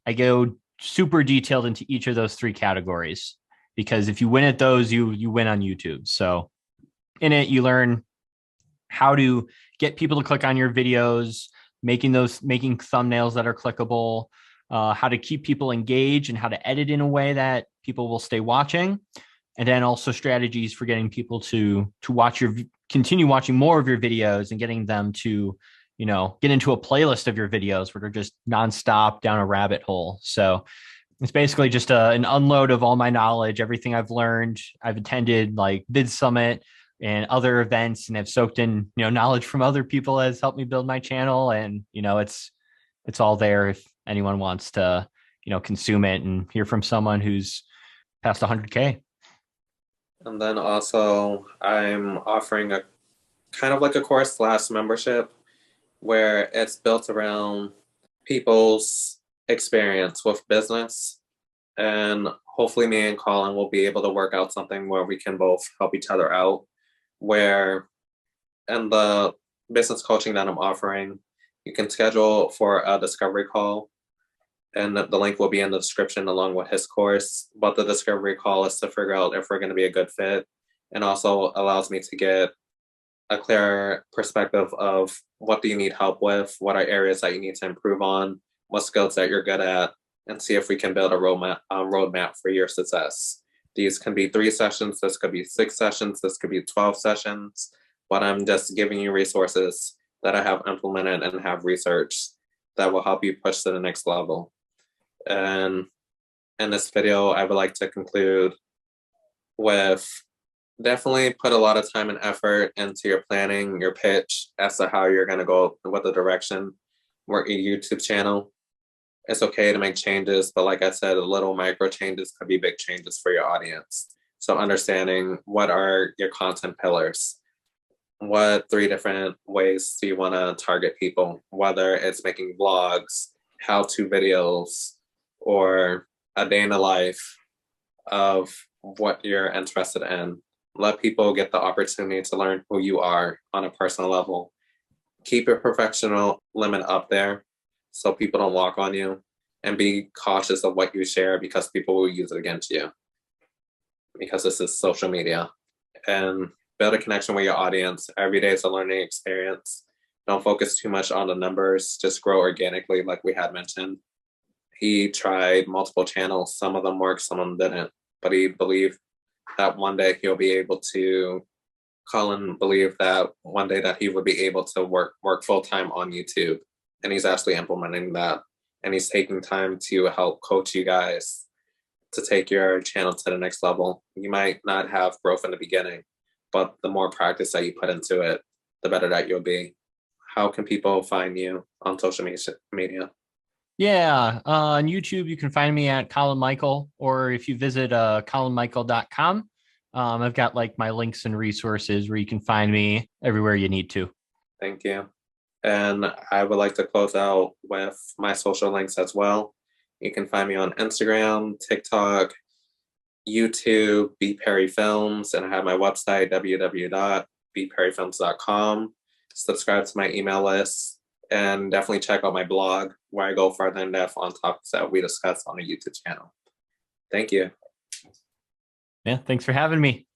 I go super detailed into each of those 3 categories because if you win at those, you win on YouTube. So in it, you learn how to get people to click on your videos, making thumbnails that are clickable, how to keep people engaged, and how to edit in a way that people will stay watching, and then also strategies for getting people to continue watching more of your videos and getting them to get into a playlist of your videos where they're just nonstop down a rabbit hole. So it's basically just an unload of all my knowledge, everything I've learned. I've attended like Vid Summit and other events and have soaked in, knowledge from other people has helped me build my channel. And, it's all there if anyone wants to, consume it and hear from someone who's past 100K. And then also, I'm offering a kind of like a course slash membership where it's built around people's experience with business. And hopefully, me and Colin will be able to work out something where we can both help each other out. Where, in the business coaching that I'm offering, you can schedule for a discovery call. And the link will be in the description along with his course. But the discovery call is to figure out if we're going to be a good fit and also allows me to get a clear perspective of what do you need help with, what are areas that you need to improve on, what skills that you're good at, and see if we can build a roadmap for your success. These can be 3 sessions, this could be 6 sessions, this could be 12 sessions, but I'm just giving you resources that I have implemented and have researched that will help you push to the next level. And in this video, I would like to conclude with definitely put a lot of time and effort into your planning, your pitch as to how you're going to go, what the direction, work your YouTube channel. It's okay to make changes, but like I said, little micro changes could be big changes for your audience. So understanding what are your content pillars, what 3 different ways do you want to target people, whether it's making vlogs, how-to videos, or a day in the life of what you're interested in. Let people get the opportunity to learn who you are on a personal level. Keep your professional limit up there so people don't walk on you, and be cautious of what you share because people will use it against you, because this is social media. And build a connection with your audience. Every day is a learning experience. Don't focus too much on the numbers, just grow organically like we had mentioned. He tried multiple channels. Some of them worked, some of them didn't. But he believed that one day he'll be able to, Colin believed that one day that he would be able to work full-time on YouTube. And he's actually implementing that. And he's taking time to help coach you guys to take your channel to the next level. You might not have growth in the beginning, but the more practice that you put into it, the better that you'll be. How can people find you on social media? Yeah, on YouTube, you can find me at 𝐀𝐫𝐭𝐒𝐜𝐢𝐞𝐳, or if you visit 𝐀𝐫𝐭𝐒𝐜𝐢𝐞𝐳.com, I've got like my links and resources where you can find me everywhere you need to. Thank you. And I would like to close out with my social links as well. You can find me on Instagram, TikTok, YouTube, BPerryFilms, and I have my website, www.bperryfilms.com. Subscribe to my email list, and definitely check out my blog where I go further in depth on topics that we discuss on the YouTube channel. Thank you. Yeah, thanks for having me.